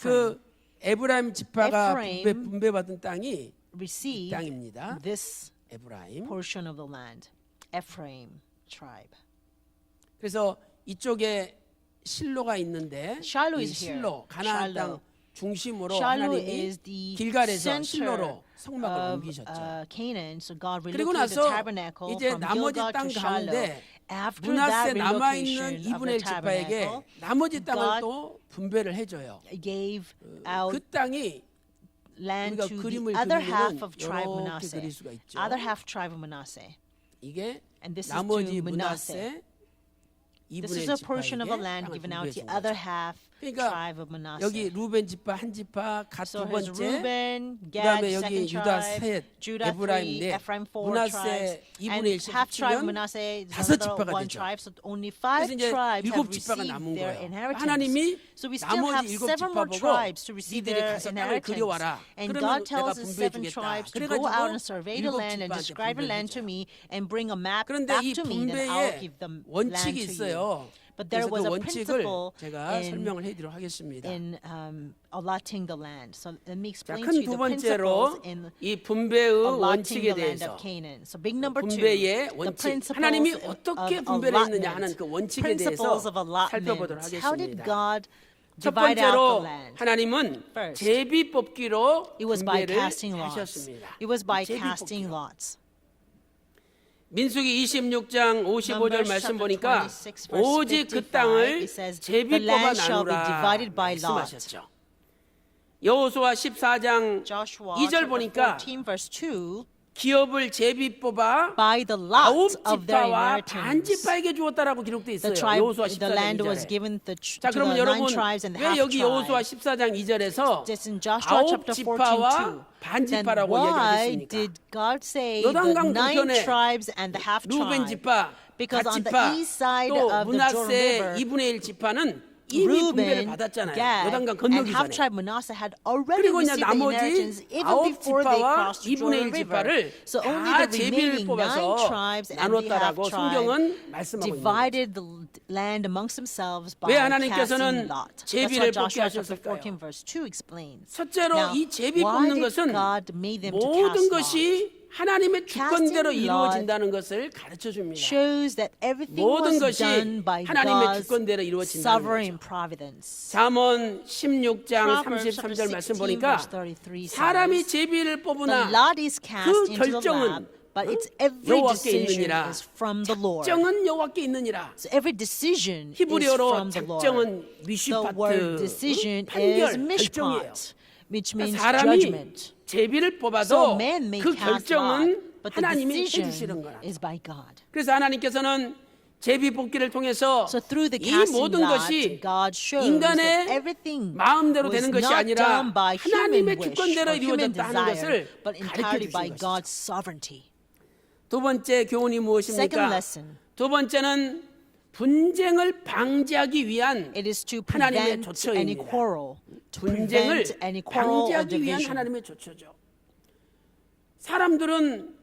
그 에브라임 지파가 Ephraim 분배받은 땅이 received 땅입니다. this 에브라임. portion of the land. Ephraim tribe. 그래서 이쪽에 실로가 있는데 Shiloh 이 is here. 실로 가나안 땅 Shiloh. 중심으로 Shiloh 하나님이 is the 길갈에서 center 실로로 성막을 of 옮기셨죠. Canaan. So God 그리고 relocated the 나서 tabernacle 이제 from 나머지 Gilgal 땅 to Shiloh. 가운데 After 문하세 that 남아 있는 relocation of 2분의 1 the 지파에게 tabernacle, 나머지 땅을 God 또 분배를 해줘요. gave out 그 땅이 land 우리가 to the 그림을 other 그리면은 half of tribe 이렇게 Manasseh. 그릴 수가 있죠. Other half tribe of Manasseh. 이게 And this is 나머지 to Manasseh. 문하세 2분의 This 1 is a portion of the 지파에게 land 땅을 given out to 분배해 준 other 거죠. half 그러니까 tribe of Manasseh. 여기 루벤 지파 한 지파 갓 두 So here's 번째 Reuben, Gad, 그다음에 여기 second 유다 tribe, 셋, Judah 에브라임 three, 넷, Ephraim four 문하세 tribes, 2분의 and 1씩 half tribe of 합치면 Manasseh is 다섯 another 지파가 one 되죠. tribe. So only five 그래서 이제 tribes have 7지파가 남은 received their 거예요. inheritance. 하나님이 So we still have 나머지 7 more 7지파 보고 tribes to receive 니들이 their 가서 땅을 inheritance. 그려와라. And 그러면 God 내가 tells the 7 분배해주겠다. tribes to 그래가지고 go out and survey the 7 land and 지파한테 describe the land to 분배를 me and bring a map 그런데 back 이 to me. Then I'll 분배에 give the land 원칙이 to you. 있어요. But there 그래서 was 그 a 원칙을 principle 제가 설명을 해드리도록 하겠습니다. in allotting the land. So let me 자, explain to 큰 you 두 the 번째로 principles in 이 분배의 allotting 원칙에 the land 대해서 of Canaan. So big number 2, 분배의 the 원칙, principles 하나님이 of 어떻게 분배를 했느냐 하는 allotment. 그 원칙에 대해서 Principles of 살펴보도록 allotment. How did 하겠습니다. God 첫 divide out the 번째로 land? 하나님은 First, 제비 뽑기로 It was by 분배를 casting lots. 하셨습니다. It was by 제비 casting 뽑기로. lots. 민수기 26장 55절 Numbers 말씀 chapter 보니까 26 verse 오직 그 55, 땅을 it says, 제비 "The 뽑아 land shall be 나누라 divided by lot." 말씀하셨죠. 여호수아 14장 Joshua 2절 chapter 보니까 14 verse 2, 기업을 제비 뽑아 by the 아홉 lot of their 지파와 반 inheritance. 지파에게 주었다라고 기록돼 The 있어요. tribe, 여호수아 the 14장 land 2절에. was given 자, to 그러면 the 9 여러분 tribes and the 왜 half 여기 여호수아 tribe. 14장 2절에서 Just in Joshua 아홉 chapter 14, 지파와 반 2, then 지파라고 why 얘기하겠습니까? did God say the 요단강 9 동편에 tribes and the half 루벤 tribe? 지파, Because 갓 on the 지파, east side 또 of the Jordan 문하세 River, 2분의 1 지파는 이미 분배를 Reuben, 받았잖아요. Gad, 요단강 and 건너기 half 전에. tribe Manasseh had already 그리고 이제 received the 나머지 inheritance even 아홉 before they 지파와 crossed the 2분의 1 Jordan River. 지파를 So only 다 the 제비를 remaining 9 뽑아서 tribes and the half 나눴다라고 tribe 성경은 말씀하고 있는 거예요. divided the land amongst themselves by 왜 casting 하나님께서는 lot. That's 제비를 what Joshua 뽑게 chapter 하셨을까요? 14 verse 2 explains. 첫째로 Now, 이 제비 why 뽑는 did 것은 God make them to 모든 cast lot? 것이 하나님의 주권대로 Casting 이루어진다는 것을 가르쳐 줍니다. Shows that everything 모든 was 것이 done by 하나님의 God's 주권대로 이루어진다는 sovereign 거죠. providence. 잠언 16장 Proverbs chapter 33절 말씀 16 보니까 verse 33 사람이 says, 제비를 The 뽑으나 lot is cast 그 into the 결정은 lap, but its every 여호와께 decision 있느니라. is from the Lord. 작정은 여호와께 있느니라. So every decision is 히브리어로 from the Lord. 작정은 The word 미슈파트, decision 판결, is 결정이에요. mishpat, which means 사람이 judgment. 제비를 So 뽑아도 man may 그 cast lot, 결정은 but the 하나님이 해주시는 decision 거라. is by God. 그래서 하나님께서는 제비 뽑기를 통해서 So through the 이 casting 모든 lot, 것이 God shows that 인간의 everything 마음대로 was 되는 것이 not 아니라 done by human 하나님의 wish 주권대로 or human 이루어졌다 하는 desire, 것을 but 가르쳐 entirely by 주신 것이죠. God's sovereignty. 두 번째 교훈이 Second 무엇입니까? lesson. 두 번째는 분쟁을 방지하기 위한 It is to 하나님의 prevent any 조처입니다. quarrel, to 분쟁을 prevent any quarrel or 방지하기 위한 division. 하나님의 조처죠. 사람들은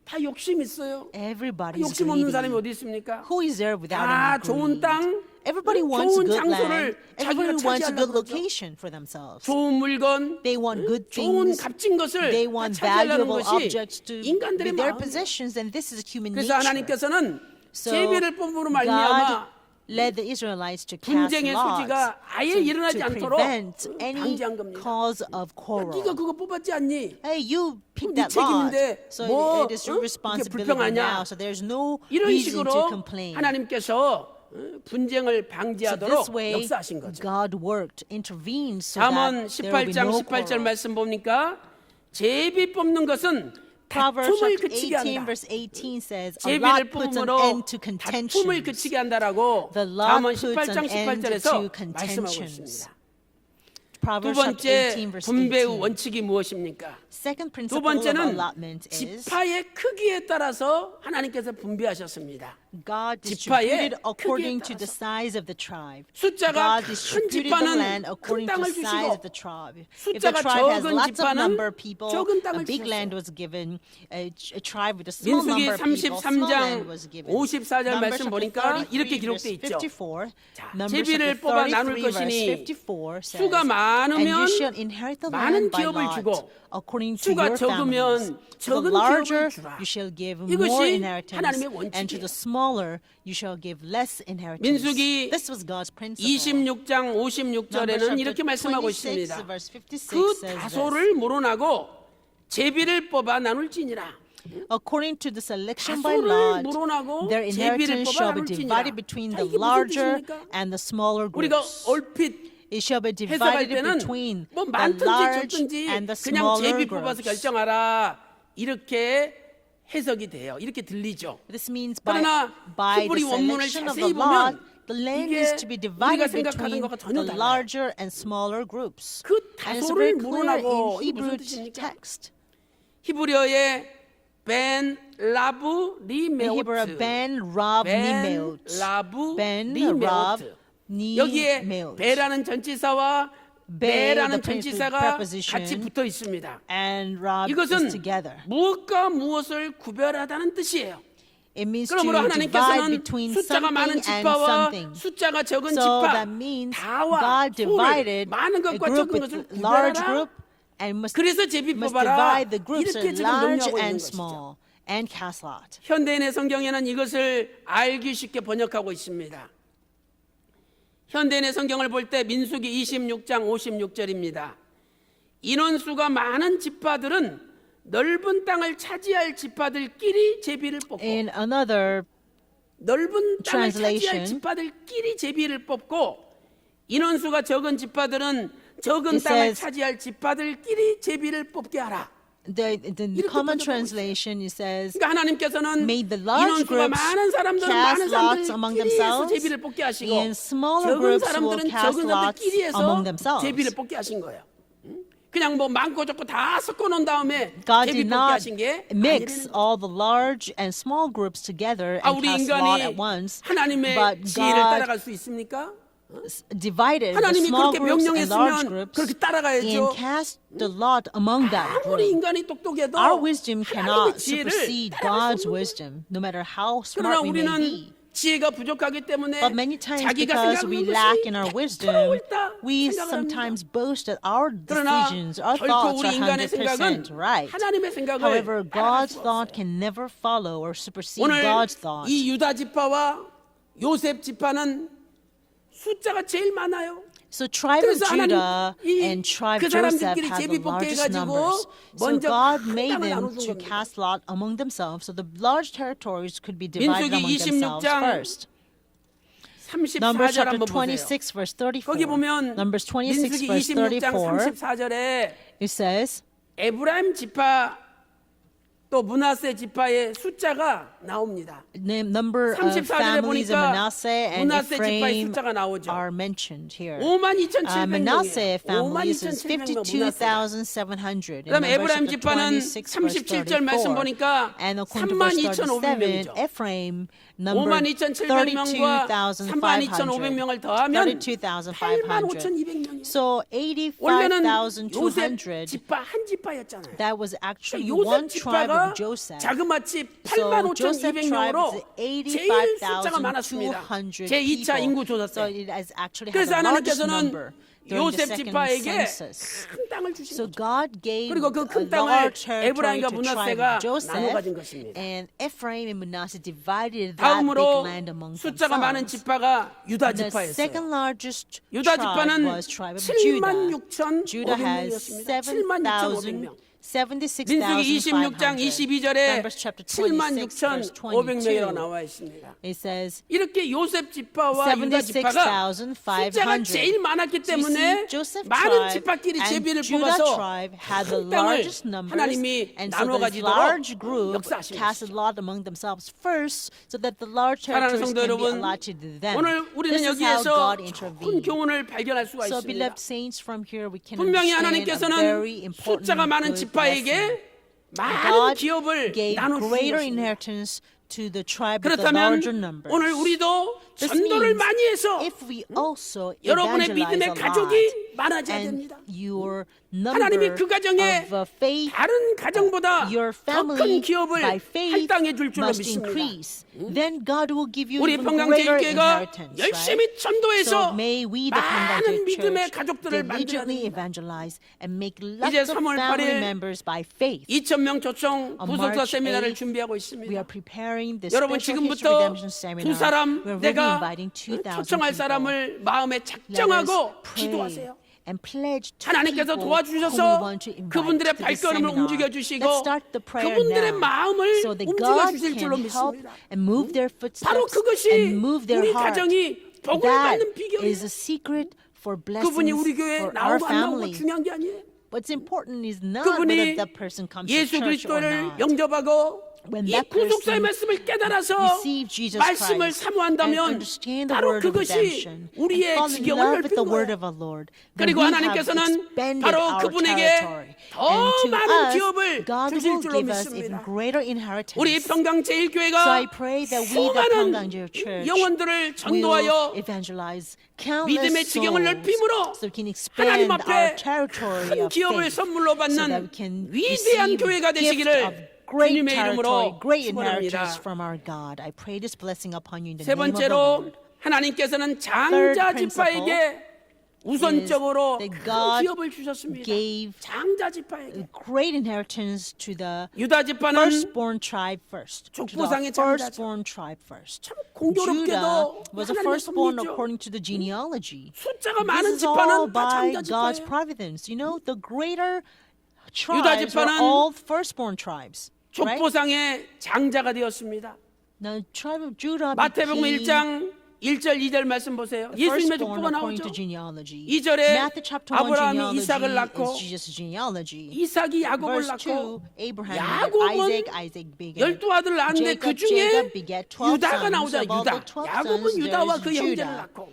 다 욕심 있어요. Everybody's 욕심 없는 사람이 greedy. 어디 있습니까? Who is there without 다 any 좋은 greed? 땅, Everybody wants 좋은 good 장소를 land. 자기가 Everybody wants a good 차지하려고 그러죠. location for themselves. 좋은 물건, They want good 좋은 things. 값진 것을 They 다 want 차지하려는 valuable 것이 objects to 인간들의 be their 마음이에요. possessions, and this is human 그래서 nature. 하나님께서는 So 제비를 뽑음으로 God 말미암아 led the Israelites to cast 분쟁의 lots 소지가 아예 to 일어나지 않도록 prevent any 방지한 겁니다. cause of 네가 quarrel. 그거 뽑았지 않니? Hey, you picked 네 that lot, 책임인데 so 뭐, it is your 이렇게 responsibility 불평하냐? now. So there's no 이런 reason to 식으로 complain. 하나님께서 분쟁을 So 방지하도록 this way, 역사하신 거죠. God worked, intervened, so 잠언 that there will be 18장 no 18절 quarrel. 말씀 보니까 제비 뽑는 것은 Proverbs 다툼을 chapter 그치게 18 한다. verse 18 says, a 제비를 lot puts an 뽑음으로 end to 다툼을 contentions. 그치게 한다라고 The lot 잠언 puts 18장 an end 18절에서 to 말씀하고 contentions. 있습니다. 두 Proverbs chapter 18 번째 verse 분배의 18. 원칙이 무엇입니까? Second 두 principle of 번째는 allotment is 지파의 크기에 따라서 하나님께서 분배하셨습니다. God 지파의 distributed according 크기에 to the 따라서. size of the tribe. 숫자가 God 큰 distributed the 지파는 land 큰 according to 땅을 the size of 주시고 the tribe. If the 숫자가 tribe has 적은 lots of 지파는 number of people, 적은 a 땅을 big 주셨어요. land was given. A tribe with a small 민수기 number of people, small land 33장 was given. 54절 Numbers 말씀 chapter 보니까 33 이렇게 verse 기록돼 있죠. 54. 자, Numbers 제비를 chapter 뽑아 나눌 33 verse 것이니 54 says, 수가 많으면 and you shall inherit the 많은 land by 기업을 lot, 주고 according to 수가 your 적으면 families. To 적은 the larger 기업을 주라. you shall give more 이것이 inheritance, 하나님의 and to 원칙이에요. the smaller you shall give less inheritance. 민수기 This was God's principle. 26장 Numbers 56절에는 이렇게 chapter 말씀하고 26 있습니다. verse 56 그 says this. 다소를 물어나고 제비를 뽑아 나눌지니라. According to the selection by 다소를 lot, 물어나고 their 제비를 inheritance 뽑아 shall be 나눌지니라. divided between 자, the 이게 무슨 larger 뜻입니까? and the smaller 우리가 groups. 얼핏 It shall be 해석할 divided 때는 between 뭐 the 많든지 large 적든지 and the 그냥 smaller 제비 뽑아서 groups. 결정하라 이렇게 해석이 돼요. 이렇게 들리죠. This means 그러나 by the 히브리 원문을 selection of 자세히 the lot, 보면 the land 이게 is to be 우리가 divided 생각하는 between 것과 전혀 the 달라요. larger and smaller groups. 그 And it's 다소를 very clear 물어나고 in 이게 무슨 Hebrew 뜻입니까? text. 히브리어의 벤 라브 In Hebrew, 리메오트 Ben Rav 벤 Nimeot. 라브 Ben Rav 리메오트 여기에 Nimeot. 베라는 전치사와 Be, 베라는 the 전치사가 preposition, 같이 붙어 있습니다. And Rav is 이것은 together. 무엇과 무엇을 구별하다는 뜻이에요. It means to 그러므로 divide 하나님께서는 between 숫자가 많은 something and 지파와 something. 숫자가 적은 So 지파 that means 다와 God 소를 divided 많은 a 것과 group 적은 것을 with large 구별하라. group and must 그래서 제비 must 뽑아라 divide the groups 이렇게 are 지금 large 명령하고 있는 and 것이죠. small and cast lot. 현대인의 성경에는 이것을 알기 쉽게 번역하고 있습니다. 현대인의 성경을 볼 때 민수기 26장 56절입니다. 인원수가 많은 지파들은 넓은 땅을 차지할 지파들끼리 제비를 뽑고 In another 넓은 땅을 차지할 translation, 지파들끼리 제비를 뽑고 인원수가 적은 지파들은 적은 It 땅을 says- 차지할 지파들끼리 제비를 뽑게 하라. the 이렇게 common 번역하고 translation it says 그러니까 하나님께서는 made the large 인원수가 groups 많은 사람들은 cast 많은 lots among 사람들끼리 해서 themselves, 제비를 뽑게 하시고 and smaller 적은 groups will 사람들은 cast 적은 lots 사람들끼리 해서 among themselves. 제비를 뽑게 하신 거예요. 그냥 뭐 많고 적고 다 섞어 놓은 다음에 God 제비 did 뽑게 not 하신 게 mix 아니라는 all the large and small groups together 아, and 우리 cast lot 인간이 at once. 하나님의 But 지혜를 God 따라갈 수 있습니까? divided the 하나님이 small 그렇게 groups and large 명령했으면 groups 그렇게 따라가야죠. and cast the lot among that 아무리 group. 인간이 똑똑해도 Our wisdom 하나님의 cannot 지혜를 supersede 따라갈 수 God's 없는 거예요. wisdom, no matter how 그러나 smart we may 우리는 be. 지혜가 부족하기 때문에 But many times, 자기가 because we 생각하는 lack 것이 in our 100% wisdom, 옳다 we 생각을 합니다. sometimes boast that our 그러나 decisions, our 결코 thoughts 우리 are 인간의 생각은 100% right. 하나님의 생각을 However, 따라갈 God's 수 thought 없어요. can never follow or supersede 오늘 God's thought. 이 유다 지파와 요셉 지파는 숫자가 제일 많아요. So tribe of 그래서 하나님 Judah and tribe 그 Joseph 사람들끼리 had the 제비뽑기 largest 해가지고 numbers. So 먼저 God 큰 made 땅을 them 나눠준 to 겁니다. cast lot among themselves, so the large territories could be divided 민수기 among themselves 26장 first. 34절 Numbers chapter 한번 보세요. 26, verse 34. 거기 보면 Numbers 26, 민수기 verse 26장 34, 34절에 it says, 에브라임 지파 또 므낫세 지파의 숫자가 나옵니다. number of 34절에 families of 보니까 Manasseh and 므낫세 지파의 Ephraim 숫자가 나오죠. are mentioned here. 52,700명이에요. Manasseh families is 52,700명. 52,700. 그다음에 에브라임 지파는 37절 말씀 보니까 And according to verse 37, 32,500명이죠. Ephraim number 52,700명과 32,500명을 더하면 32,500. 85,200명이에요. So 원래는 요셉 85,200. 지파 한 지파였잖아요. That was actually 요셉 one tribe 지파가 of Joseph. 자그마치 So Joseph tribe 85,200명으로 is 제일 숫자가 많았습니다. 85,200 제2차 people. 인구 조사 So 때. it has actually had 그래서 the largest 하나님께서는 number during the 요셉 second 지파에게 census. 큰 땅을 주신 So 거죠. God gave 그리고 그 a 큰 땅을 large territory 에브라임과 to tribe 므낫세가 of 나눠 Joseph, 가진 것입니다. and Ephraim and Manasseh divided that big 다음으로 land among 숫자가 많은 themselves. 지파가 유다 The 지파였어요. second largest 유다 tribe 지파는 was tribe of Judah. 76,500명이었습니다. Judah has 76,500명. 76,500. 민수기 26장 22절에 Numbers chapter 26, verse 76,500명이라고 22. 나와 있습니다. It says 이렇게 요셉 지파와 유다 지파가 숫자가 76,500. 제일 많았기 So you see, 때문에 Joseph 많은 tribe 지파끼리 and 제비를 Judah 뽑아서 tribe had the 큰 땅을 largest numbers, 하나님이 and so 나눠 the 가지도록 large group 역사하신 cast a 것이죠. lot among themselves first, so that the large 사랑하는 territories 성도 can be 여러분, allotted to them. 오늘 우리는 This is how 여기에서 God 큰 intervened. 교훈을 발견할 수가 So, 있습니다. beloved saints, from here we can 분명히 understand a very 하나님께서는 important 숫자가 많은 good lesson. 지파에게 많은 God 기업을 gave 나눠주신 greater 것입니다. inheritance to the tribe with the 그렇다면 larger numbers. 오늘 우리도 This 전도를 means 많이 해서 if we also 여러분의 evangelize 믿음의 a lot, 가족이 많아져야 and 됩니다. your 하나님이 number 그 가정에 of faith, 다른 가정보다 your 더 큰 family 기업을 by faith 할당해 줄 줄로 must 믿습니다. increase. Then God will give you 우리 even 평강제일교회가 greater inheritance. Right? 열심히 전도해서 So may we, the 많은 평강제일 믿음의 Church, 가족들을 만들어야 diligently 됩니다. evangelize and make lots 이제 of 3월 family 8일 members by faith. 2,000명 초청 On 부속사 March 세미나를 8th, 준비하고 We 있습니다. are preparing this 여러분 special history 지금부터 redemption 두 seminar. 사람 We're really 내가 inviting 2,000 초청할 people. 사람을 마음에 Let us 작정하고 pray 기도하세요. and pledge to 하나님께서 people who we 도와주셔서 want to invite 그분들의 to this 발걸음을 seminar. 움직여 Let's 주시고 start the prayer 그분들의 now, 마음을 so that 움직여 God 주실 줄로 can help 믿습니다. and move their 바로 footsteps 그것이 and move their 우리 heart. 가정이 복을 That 받는 is 비결이에요. a secret for 그분이 우리 blessings 교회에 for our 나오고 안 나오고 family. 중요한 게 아니에요. What's important is not whether 그분이 that person comes to 예수 church or 그리스도를 not. 영접하고 When 이 that 구속사의 person 말씀을 깨달아서 receive Jesus 말씀을 Christ 사모한다면 and understand the 바로 word of 그것이 redemption and 우리의 fall in 지경을 love with the 넓힌 word 거예요. of our Lord, then 그리고 we have 하나님께서는 expanded 바로 our 그분에게 territory. 더 And to 많은 us, 기업을 God 주실 will 줄로 give us 믿습니다. even greater inheritance. 우리 So 평강제일교회가 I pray that we, the 수많은 평강제일 Church, 영혼들을 will 전도하여 evangelize 믿음의 countless 지경을 souls 넓힘으로 so we can 하나님 expand our 앞에 territory 큰 of 기업을 faith 선물로 so that we 받는 can 위대한 receive 교회가 gift 되시기를 of great 주님의 territory, 이름으로 great 축원합니다. inheritance from our God. I pray this blessing upon you in the 세 name of the 번째로 Lord. 하나님께서는 장자 Third 지파에게 우선적으로 is that 큰 God 기업을 주셨습니다. gave 장자 지파에게 great inheritance to the 유다 지파는 firstborn tribe first. To the 족보상의 장자죠. firstborn tribe first. 참 Judah 공교롭게도 was the 하나님의 firstborn 섭리죠. according to the genealogy. 숫자가 This 많은 is all 지파는 다 by 장자 God's 지파예요. providence. You know, the greater 유다 tribes were 지파는 all firstborn tribes. Right? 족보상의 장자가 되었습니다. The tribe of Judah 마태복음 became 1장 1절 2절 말씀 보세요. the 예수님의 firstborn 족보가 according 나오죠. to genealogy. 2절에 Matthew chapter 1 아브라함이 genealogy 이삭을 낳고 is Jesus' genealogy. 이삭이 야곱을 Verse 2, 낳고 Abraham 야곱은 begat Isaac, Isaac begat 12 아들을 낳았는데 그 중에 Jacob begat 12 유다가 sons. 나오자. Of all 유다. the 12 야곱은 sons, 유다와 there 그 is 형제를 Judah. 낳고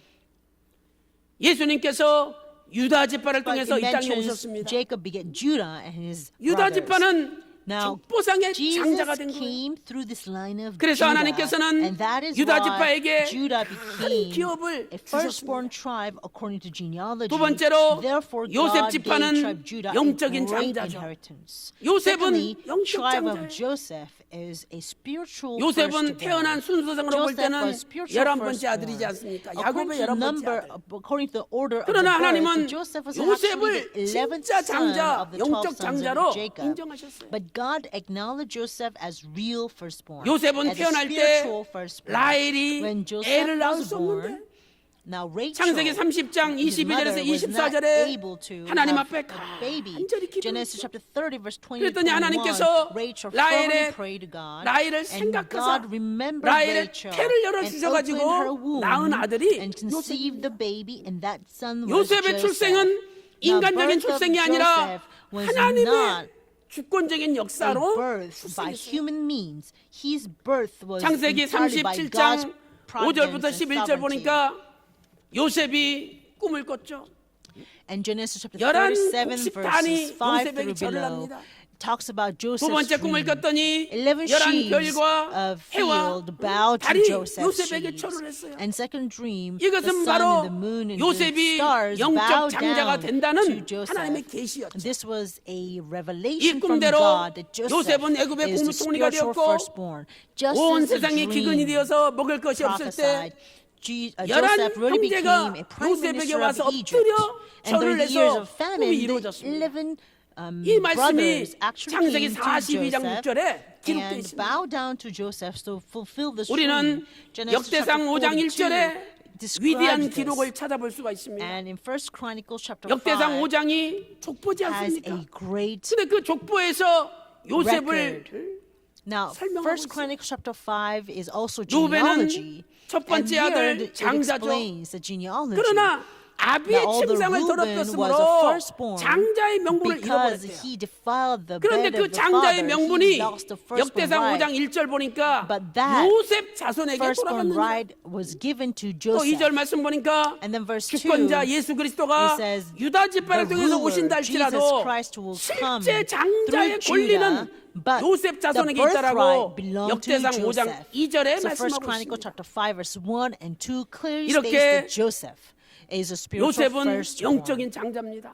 예수님께서 유다 지파를 But 통해서 it 이 땅에 mentions 오셨습니다. Jacob begat Judah and his 유다 brothers. 지파는 Now, 족보상의 장자가 Jesus 된 거예요. came through this line of 그래서 Judah, 하나님께서는 and that is 유다 why 지파에게 Judah 큰 became 기업을 a firstborn tribe according to genealogy. 두 번째로 Therefore, 요셉 God 지파는 gave tribe Judah 영적인 a great 장자죠. inheritance. 요셉은 Secondly, 영적 tribe of 장자예요. Joseph is a spiritual 요셉은 firstborn. 태어난 순서상으로 볼 Joseph 때는 was spiritual 11번째 firstborn. 아들이지 않습니까? According 야곱의 to 11번째 number, 아들. according to the order of the 그러나 하나님은 birth, Joseph was actually 요셉을 the 11th 진짜 son 장자, of the 12 영적 sons 장자로 of Jacob. 인정하셨어요. But God acknowledged Joseph as real firstborn. 요셉은 as a 태어날 때 spiritual firstborn. 라헬이 When Joseph 애를 낳을 was 수 born, 없는데 now Rachel, 창세기 30장 his mother, 22절에서 was not 24절에 able to 하나님 have 앞에 a baby. 간절히 Genesis 기도했어요. chapter 30 verse 20 그랬더니 21, 하나님께서 Rachel 라헬의 firmly prayed to God, 라헬을 and 생각하사 God remembered 라헬의 Rachel 태를 and 열어주셔가지고 opened her womb 낳은 아들이 and conceived the baby, and that son was 요셉의 Joseph. 출생은 Now, 인간적인 birth of 출생이 아니라 Joseph was 하나님의 not 주권적인 a 역사로 birth by 출생했어요. human means. His birth was 창세기 entirely by God's 37장 providence 5절부터 and 11절 sovereignty. 보니까 요셉이 꿈을 꿨죠. And Genesis chapter 11 37 곡식단이 verses 5 요셉에게 through 절을 below 합니다. talks about 두 Joseph's 번째 꿈을 dream. 꿨더니 11 열한 sheaves 별과 of 해와 field bowed to 달이 Joseph's 요셉에게 sheaves. 절을 했어요. And second dream, the 이것은 sun 바로 and the moon and the 요셉이 stars 영적 bowed 장자가 down 된다는 to Joseph. 하나님의 계시였죠. This was a 이 revelation from 꿈대로 God that Joseph 요셉은 애굽의 is the 국무총리가 spiritual 되었고 firstborn. Just 온 as the 세상이 기근이 dream 되어서 먹을 것이 없을 때 prophesied, 열한 Joseph really 형제가 became a prime 요셉에게 minister 와서 of Egypt. 엎드려 And 절을 during the years 해서 of 꿈이 famine, the 이루어졌습니다. 11 이 말씀이 brothers actually 창세기 came to 42장 Joseph 6절에 기록되어 and 있습니다. bow down to Joseph to fulfill this 우리는 dream. Genesis 역대상 chapter 5장 1절에 42 describes 위대한 this. 기록을 찾아볼 수가 있습니다. And in 1 Chronicles chapter 역대상 5 5장이 족보지 has 않습니까? a great 근데 그 족보에서 요셉을 Now, 설명하고 1 Chronicles chapter 5 is also 루벤은 genealogy. 첫 And 번째 here 아들 it 장자죠. explains the genealogy. 그러나 아비의 Now, although 침상을 Reuben was a 더럽혔으므로 firstborn 장자의 명분을 because 잃어버렸대요. he defiled the 그런데 bed 그 of the 장자의 father, 명분이 he lost the firstborn 역대상 5장 right. 1절 보니까 But that 요셉 자손에게 Firstborn 돌아갔느니라. right was given to 또 2절 Joseph. 말씀 보니까 And then verse 2, 주권자 예수 그리스도가 it says, 유다 지파를 the 통해서 ruler, 오신다 Jesus 할지라도 Christ will come 실제 장자의 through Judah, 권리는 but 요셉 the 자손에게 birthright 있다라고 belonged to 역대상 5장 Joseph. 2절에 So 1 말씀하고 Chronicles 있습니다. chapter 5 verse 1 and 2 clearly 이렇게 states that Joseph is a spiritual 요셉은 firstborn. 영적인 장자입니다.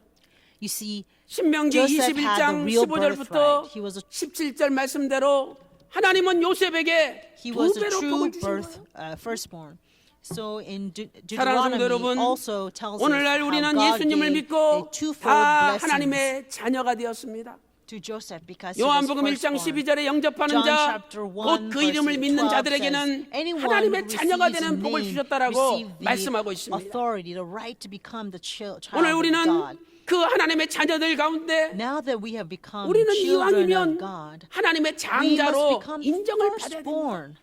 You see, 신명기 Joseph had 21장 the real 15절부터 birthright. He was a 17절 말씀대로 하나님은 요셉에게 he 두 was a 배로 true 복을 주신 birth 거예요. firstborn. So in 사랑하는 성도 Deuteronomy 여러분, also tells us 오늘날 how 우리는 God 예수님을 gave a 믿고 twofold 다 blessings 하나님의 자녀가 되었습니다. to Joseph because he was 요한복음 1장 firstborn. 12절에 영접하는 John 자, chapter 1 곧 그 이름을 verse 믿는 12 자들에게는 says, anyone 하나님의 who 자녀가 receives 되는 his 복을 name 주셨다라고 receive the 말씀하고 있습니다. authority, the right to become the child 오늘 of 우리는 God. 그 하나님의 자녀들 가운데 Now that we have become 우리는 children 이왕이면 of God, 하나님의 we must 장자로 become 인정을 받아야 됩니다. firstborn.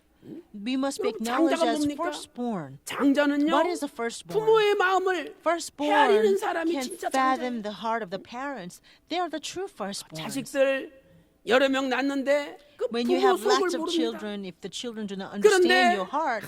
We must be 여러분, acknowledged 장자가 as 뭡니까? firstborn. 장자는요 What is a firstborn? 부모의 마음을 Firstborn 헤아리는 사람이 can 진짜 fathom 장자예요. the heart of the parents. They are the true firstborn. 자식들 여러 명 낳는데 그 When you 부모 have 속을 lots of 모릅니다. children, if the children do not 그런데 understand your heart,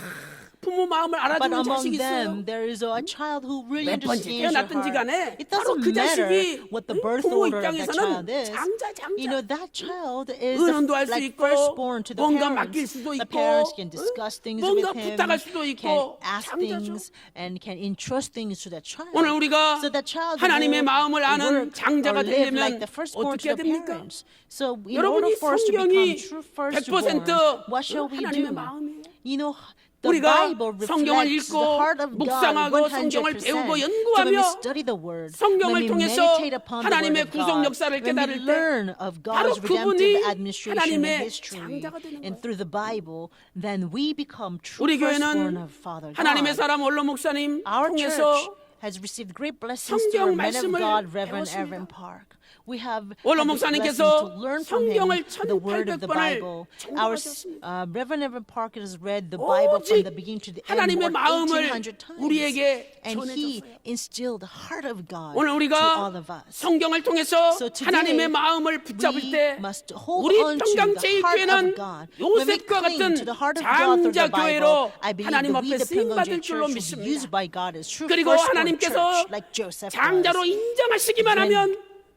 부모 마음을 but 알아주는 among 자식이 them 있어요. there is a child who really 몇 번째 understands your 태어났든지 heart. 간에 It 바로 doesn't 그 matter 자식이 what the birth 부모 order of that 입장에서는 child is. 장자. You know, that child is 의논도 할 수 like 있고 firstborn to the 뭔가 parents. 맡길 수도 The 있고 parents can discuss things 뭔가 with him, 부탁할 수도 can 있고 ask 장자죠. things, and can entrust things to that child. 오늘 우리가 So that child 하나님의 will 마음을 아는 work 장자가 or live 되려면 like the firstborn 어떻게 해야 to the 됩니까? parents. So in 여러분이 order for us to become 성경이 true firstborn, 100% what shall we 하나님의 do? 마음이에요. You know, the 우리가 Bible 성경을 reflects 읽고 the heart of God 묵상하고 100%. 성경을 배우고 So when we 연구하며 study the Word, 성경을 when we 통해서 meditate upon the 하나님의 Word of 구속 God, 역사를 when we 깨달을 때 learn of 바로 God's 그분이 redemptive administration 하나님의 and history, 장자가 되는 and 거예요. through the Bible, then we become true 우리 firstborn 교회는 of Father 하나님의 God. 사람 원로 목사님 Our church 통해서 has received great blessings through 성경 the man of 말씀을 God, Reverend 배웠습니다. Evan Park. We have 원로 had this blessing 목사님께서 to learn from him 성경을 the word of the 1800번을 Bible. Our 정독하셨습니다. Reverend Evan Park has read the Bible from 오직 the beginning to the end 하나님의 more 마음을 1,800 times. 우리에게 And he 전해줬어요. instilled the heart of God 오늘 to 우리가 all of us. 성경을 통해서 So today, 하나님의 마음을 붙잡을 we 때 must hold 우리 on to the heart 평강제일교회는 of God. When we 요셉과 cling 같은 to the heart of God through 장자 the Bible, 교회로 I believe 하나님 that 앞에 we, the 쓰임받을 Pentecost 줄로 Church, will be 믿습니다. used by God as true 그리고 firstborn 하나님께서 church, like Joseph 장자로 was. 인정하시기만 When 하면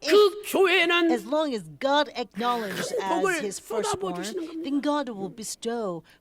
그 교회는 as long as God acknowledges as 복을 his 쏟아부어 firstborn, 주시는 겁니다. then God will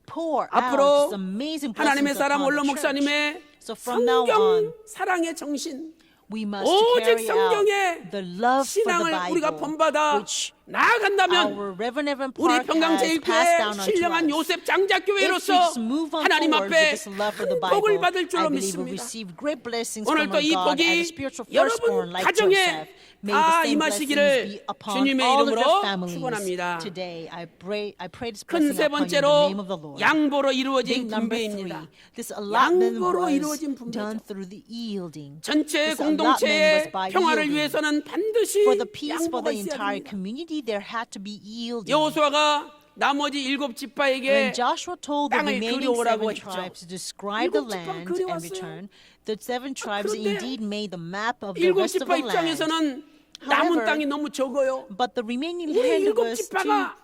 pour out 앞으로 this amazing 하나님의 blessings 사람 upon 원로 the 목사님의 church. So from now on, 성경 사랑의 정신, we must 오직 carry out 성경의 the love for the 신앙을 우리가 Bible, 본받아 which 나아간다면 our Reverend Evan 우리 Park has passed 평강제일교회 down onto 신령한 us. 요셉 If we 장자교회로서 just move on 하나님 forward 앞에 with this love for the 큰 복을 Bible, 받을 I 줄로 believe we'll 믿습니다. receive great blessings 오늘 from 또 our 이 God as a 복이 spiritual 여러분 firstborn like 가정에 Joseph. May 다 the same 임하시기를 blessings be upon 주님의 all of 이름으로 your families 축원합니다. today. I pray this 큰 blessing 세 upon you in the 번째로 name of the Lord. 양보로 Big 이루어진 number 분배입니다. 3, this allotment 양보로 was 이루어진 분배죠. done through the yielding. 전체 This allotment was 공동체의 by 평화를 yielding. 위해서는 반드시 For the peace for 양보가 the 있어야 entire 됩니다. community, there had to be yielding. 여호수아가 나머지 7 When 지파에게 Joshua told the 땅을 remaining 그려오라고 7 했죠. tribes to describe the 7 지파가 land and 그려왔어요. return, the 7 tribes 그런데 indeed made the map of the 7 rest of 지파 the land. 입장에서는 남은 However, 땅이 너무 적어요. But the remaining 우리 land 7 was 지파가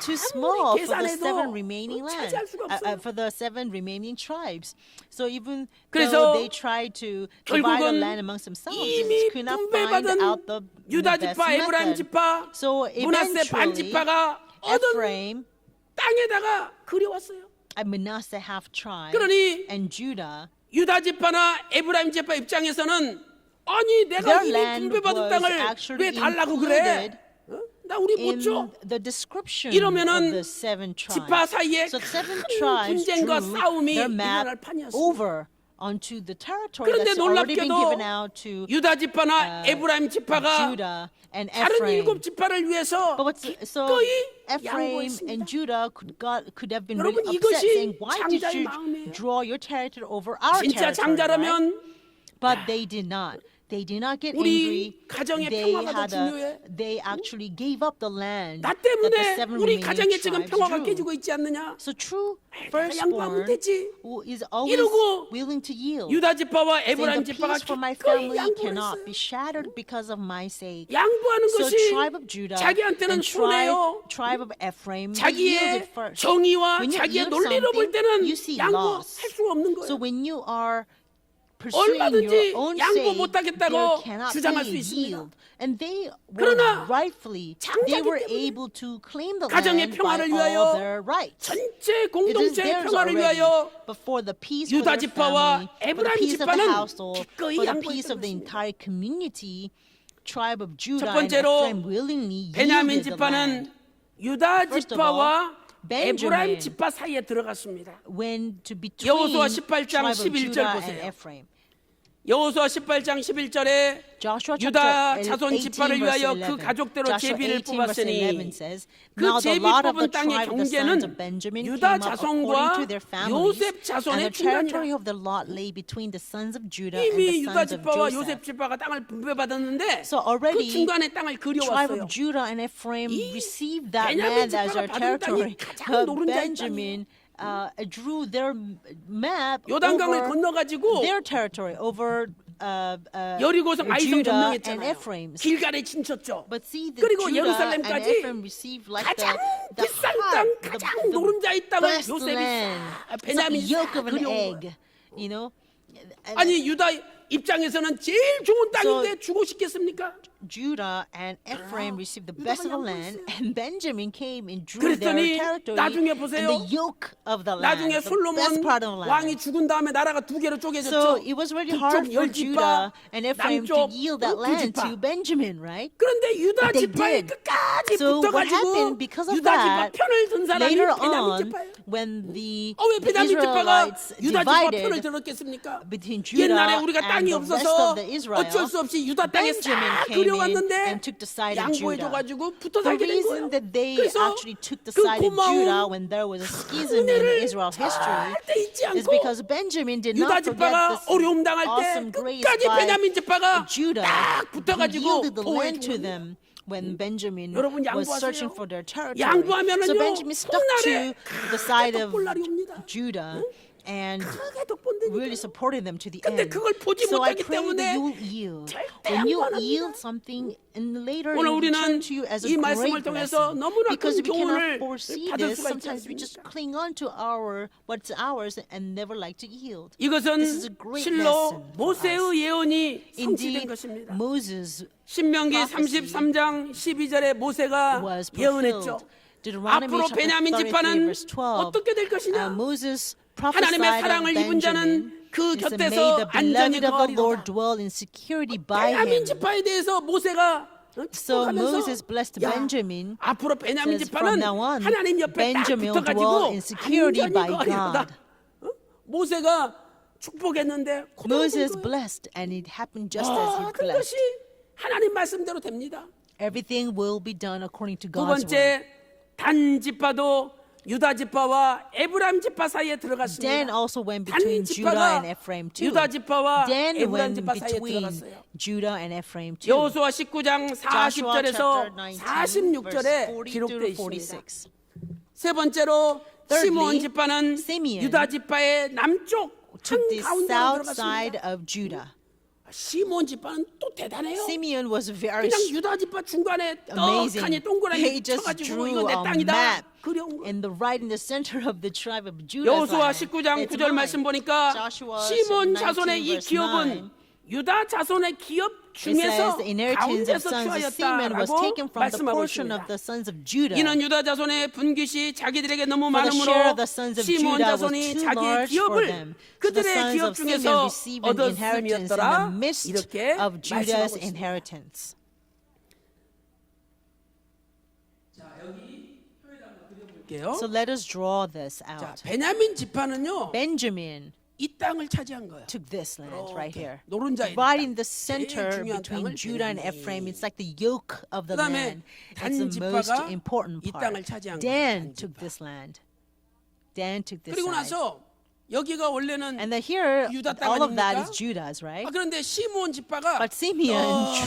too small for the 계산해도 7 remaining land, 차지할 수가 없어요. for the 7 remaining tribes. So even 그래서 though they tried to divide the 결국은 land amongst themselves, 이미 they could not find 분배받은 out the 유다 best 지파, 에브라임 method. 지파, So 므낫세 반 eventually, 지파가 얻은 Ephraim 땅에다가 그려왔어요. and Manasseh half tribe 그러니 and Judah, 유다 지파나 에브라임 지파 입장에서는 아니 내가 their 이미 land 분배받은 was 땅을 actually 왜 달라고 그래? included 어? 나 우리 못 in 줘. the description 이러면은 of the 7 지파 tribes. 사이에 So 7 큰 tribes 분쟁과 drew 싸움이 their 일어날 map 판이었습니다. over onto the territory 그런데 that's already been given 놀랍게도 out to 유다 지파나 에브라임 지파가 Judah and 다른 Ephraim. 7 지파를 위해서 But so 기꺼이 Ephraim 양보했습니다. and Judah could have been 여러분, really upset, 이것이 saying, "Why did 장자의 you 마음이에요. draw your territory over our 진짜 territory?" Right? 장자라면 But they did not. They did not get 우리 angry. 가정의 They 평화가 더 중요해. they actually gave up the land 나 that the 때문에 7 우리 remaining 가정에 지금 tribes 평화가 drew. 깨지고 있지 않느냐? So true 내가 양보하면 firstborn 되지. who is always 이러고 willing to yield. 유다 지파와 Saying 에브라임 the 지파가 peace for my 기꺼이 family 양보를 cannot 했어요. be shattered because of my sake. 양보하는 So 것이 tribe of Judah 자기한테는 and 손해요. tribe of Ephraim, they yielded 자기의 first. 정의와 When you 자기의 yield 논리로 볼 something, 때는 you see 양보할 loss. 수가 없는 거예요. So when you are pursuing 얼마든지 your own 양보 sake, 못하겠다고 there cannot 주장할 수 be a 있습니다. yield. And they 그러나 were rightfully, 장자기 they were 때문에 able to claim the 가정의 land by 평화를 all 위하여 their rights. 전체 It is 공동체의 theirs 평화를 already, 위하여 but for the peace for 유다 their 지파와 family, for the 에브라임 peace of the 지파는 household, 기꺼이 for the 양보했던 peace of the 것입니다. entire community, tribe of Judah 첫 and 번째로 Ephraim willingly 베냐민 yielded the 지파는 land. 유다 First of 지파와 Benjamin 에브라임 지파 사이에 들어갔습니다. when to between 여호수아 18장 tribe of 11절 Judah 보세요. and Ephraim. 여호수아 18장 11절에 Joshua 유다 chapter 자손 18 지파를 verse 위하여 11. 그 가족대로 Joshua 제비를 18 verse 11 뽑았으니 says, 그 Now the 제비 lot of 뽑은 the 땅의 tribe of the sons 경계는 of Benjamin 유다 came up 자손과 according to their families, 요셉 and 자손의 the territory 중간이라. of the lot lay between the sons of Judah and the 이미 유다 sons of 지파와 Joseph. 요셉 지파가 땅을 분배받았는데 So 그 already 중간에 땅을 tribe 그려왔어요. of Judah and Ephraim 이 received that 베냐민 land as 지파가 their 받은 땅이 territory. 가장 But 노른자의 Benjamin drew their map 요단강을 over 건너가지고 their territory, over 여리고성 아이성 Judah and 점령했잖아요. Ephraim. 길갈에 친쳤죠. But see, the 그리고 Judah and 예루살렘까지 Ephraim received like 가장 the 비싼 heart, 땅, the 가장 노른자의 땅을 best 요셉이 land. 싹 It's like 베냐민이 the yolk 싹 of an 그려온 egg, 거예요. you know. 아니 유다 입장에서는 제일 좋은 땅인데 주고 싶겠습니까? Judah and Ephraim received the best of the land, and Benjamin came and drew 그랬더니 their territory 나중에 and 보세요. the yoke of the land, 나중에 the best 솔로몬 part of the 왕이 land. 죽은 다음에 나라가 두 개로 So 쪼개졌죠. it was really hard 북쪽 for 열 Judah 지파, and Ephraim to 남쪽 yield that 두 land 지파. to Benjamin, right? 그런데 유다 But they 지파에 did. 끝까지 So what 붙어가지고 happened because of 유다 지파 that, 편을 든 사람이 later 베냐민 on, 지파예요. when 왜 the 베냐민 지파가 Israelites 유다 지파 편을 divided 들었겠습니까? between Judah 옛날에 우리가 and 땅이 the rest 없어서 of the Israel, 어쩔 수 없이 유다 땅에 Benjamin 싹 came in 그려왔는데 and took the side of Judah. 양보해줘가지고 붙어 The 살게 된 reason 거예요. that they 그래서 actually took the 그 side of Judah 고마운 when there was a schism in Israel history 절대 잊지 is 않고 because Benjamin did 유다 not forget 지파가 this 어려움 당할 때 awesome grace 끝까지 by 베냐민 지파가 Judah 딱 who 붙어가지고 yielded the land to 보호해주는 them when Benjamin 여러분 was 양보하세요. searching for their territory. 양보하면은요, So Benjamin stuck to 훗날에 the side of 볼 날이 옵니다. Judah. and 크게 돋본다니까. really supporting them to the 근데 end. 그걸 보지 So I 못하기 pray 때문에 that you'll yield. 절대 When you 안 yield something, and later 오늘 it will 우리는 return to you as a 이 말씀을 great 통해서 blessing. 너무나 Because 큰 we cannot 교훈을 foresee 받을 this, 수가 있지 sometimes we just 않습니까? cling on to what's ours and never like to yield. 이것은 This is a great 실로 lesson for 모세의 예언이 성취된 Indeed, 것입니다. Moses' 신명기 prophecy 33장 12절에 모세가 was 예언했죠. fulfilled. Deuteronomy 앞으로 chapter 베냐민 33 지파는 verse 12. 어떻게 될 것이냐? Moses 하나님의 prophesied 사랑을 of 입은 자는 Benjamin. 그 It said, 곁에서 May the 안전히 beloved of the Lord 거하리로다. dwell in security by 베냐민 him. 지파에 대해서 모세가 So Moses 축복하면서 blessed 야, Benjamin. 앞으로 베냐민 Says 지파는 from now on, 하나님 옆에 딱 Benjamin will 붙어가지고 dwell in security 안전히 by 거하리로다. God. 모세가 축복했는데 Moses 그대로 된 거예요. blessed, and it happened just as he 모든 blessed. 것이 하나님 말씀대로 됩니다. Everything will be done according to 두 God's word. 번째, 단 지파도 유다 지파와 에브라임 지파 사이에 Dan 들어갔습니다. also went 단 between Judah 지파가 and Ephraim too. 유다 지파와 Dan 에브라임 went 지파 사이에 between 들어갔어요. Judah and Ephraim too. 여호수아 19장 Joshua 40절에서 chapter 19, verse 46절에 40 기록되어 through 있습니다. 46. 세 번째로 Thirdly, 시므온 지파는 Simeon 유다 지파의 남쪽 To the 한가운데로 south side 들어갔습니다. of Judah. 시므온 지파는 또 대단해요. Simeon was very 그냥 유다 지파 중간에 amazing. 떡하니 동그라미 He just 쳐가지고 drew 이거 내 a 땅이다 map 그려온 거. in the right in the center of the tribe of Judah. 여호수아 19장 9절 말씀 보니까 시몬 자손의 이 기업은 유다 자손의 기업 It says 중에서 the inheritance of 가운데서 sons of Simeon was 취하였다라고 taken from the 말씀하고 portion 있습니다. of the sons of Judah. 이는 유다 자손의 분깃이 자기들에게 너무 For the share 많으므로 of the sons of 시몬 Judah was 자손이 too 자기의 large for 기업을 them. So the 그들의 sons 기업 of Simeon 중에서 received an inheritance in the 얻었음이었더라 midst 이렇게 of Judah's 말씀하고 있습니다. inheritance. 볼게요. So let us draw this 자, out. 베냐민 지파는요 Benjamin 이 땅을 차지한 거예요. took this land right here. 노른자의 Right 땅. in the center 제일 중요한 between 땅을 Judah and 베냐민. Ephraim, it's like the yoke of the 그다음에 land. 단 It's the most 지파가 important 이 part. 땅을 차지한 거예요. Dan 단 took 지파. this land. Dan took this 그리고 side. 나서 여기가 원래는 And then here, 유다 땅 all of that 아닙니까? is Judah's, right? 그런데 시므온 지파가 But Simeon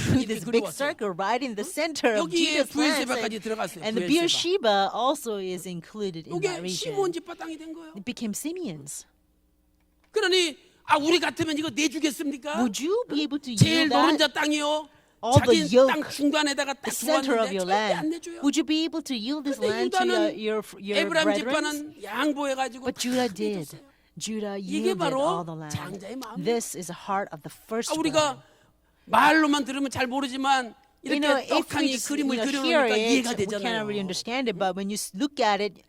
drew 이렇게 this big 그려왔어요. circle right in the center of 여기에 Judah's land. 부엘세바까지 들어갔어요. And the 부엘세바. Beersheba also is included in 이게 that 시므온 region. 지파 땅이 된 거예요. It became Simeon's. 그러니 우리 같으면 이거 내주겠습니까? Would you be able to 제일 yield 노른자 that? 땅이요. All the 자기 yoke, 땅 중간에다가 딱 the center of 두었는데 your 절대 안 land? 내줘요. Would you be able to yield this 근데 land to 유다는 your 에브라임 brethren? 지파는 양보해가지고 But 다 Judah did. 내줬어요. Judah 이게 yielded 바로 all the land. 장자의 마음이에요. This is the heart of the firstborn. 우리가 말로만 들으면 잘 모르지만 You 이렇게 know, if we 떡하니 just, 그림을 hear 그려놓으니까 it, 이해가 we cannot 되잖아요. really understand it. But when you look at it,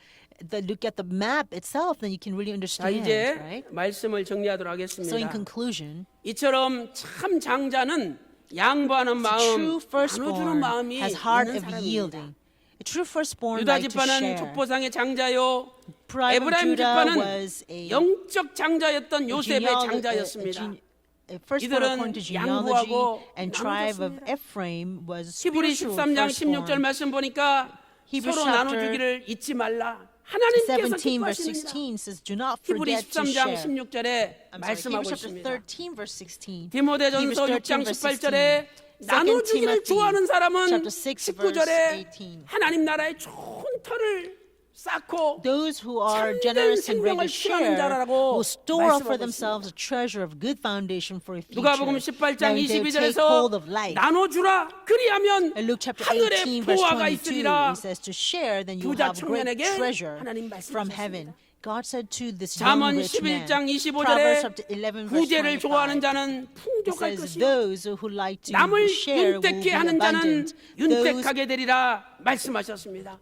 look at the map itself, then you can really 자, understand, 이제 right? 말씀을 정리하도록 So in 하겠습니다. conclusion, 이처럼 참 장자는 양보하는 the 마음, true 나눠주는 firstborn 마음이 has heart 있는 of 사람입니다. yielding. A true firstborn 유다 like to 지파는 share. 족보상의 장자요. Tribe of 에브라임 Judah 지파는 was a 영적 장자였던 요셉의 장자였습니다. firstborn 이들은 according to genealogy, 양보하고 and tribe of 나눠줬습니다. Ephraim was 히브리 spiritual 13장 firstborn. 16절 말씀 보니까 Hebrews 서로 chapter 나눠주기를 잊지 말라. 하나님께서 17 verse 기뻐하시느니라. 16 says, "Do not 히브리 forget to 13장 share." 16절에 I'm sorry, 말씀하고 Hebrews chapter 있습니다. 13 verse 16. 디모데전서 Hebrews 6장 13 verse 18절에 16. 나눠주기를 Timothy 좋아하는 사람은 chapter 6 19절에 verse 18. 하나님 나라의 좋은 터를 쌓고 Those who are 참된 generous and ready 생명을 to 취하는 share 자라고 will store up 말씀하고 for themselves a treasure of good foundation for a future. 누가복음 18장 Then they will take 22절에서 hold of life. 나눠주라 그리하면 In Luke chapter 하늘에 18 verse 보화가 22, 있으리라. it says to share, then you will 부자 have great 청년에게 treasure 하나님 from 말씀하셨습니다. heaven. God said to this young 잠언 rich man, 11장 Proverbs 25절에 chapter 11 verse 구제를 좋아하는 25, 자는 it 풍족할 says 것이요 those who like to 남을 share will be 윤택케 하는 자는 abundant. Those 윤택하게 되리라 말씀하셨습니다.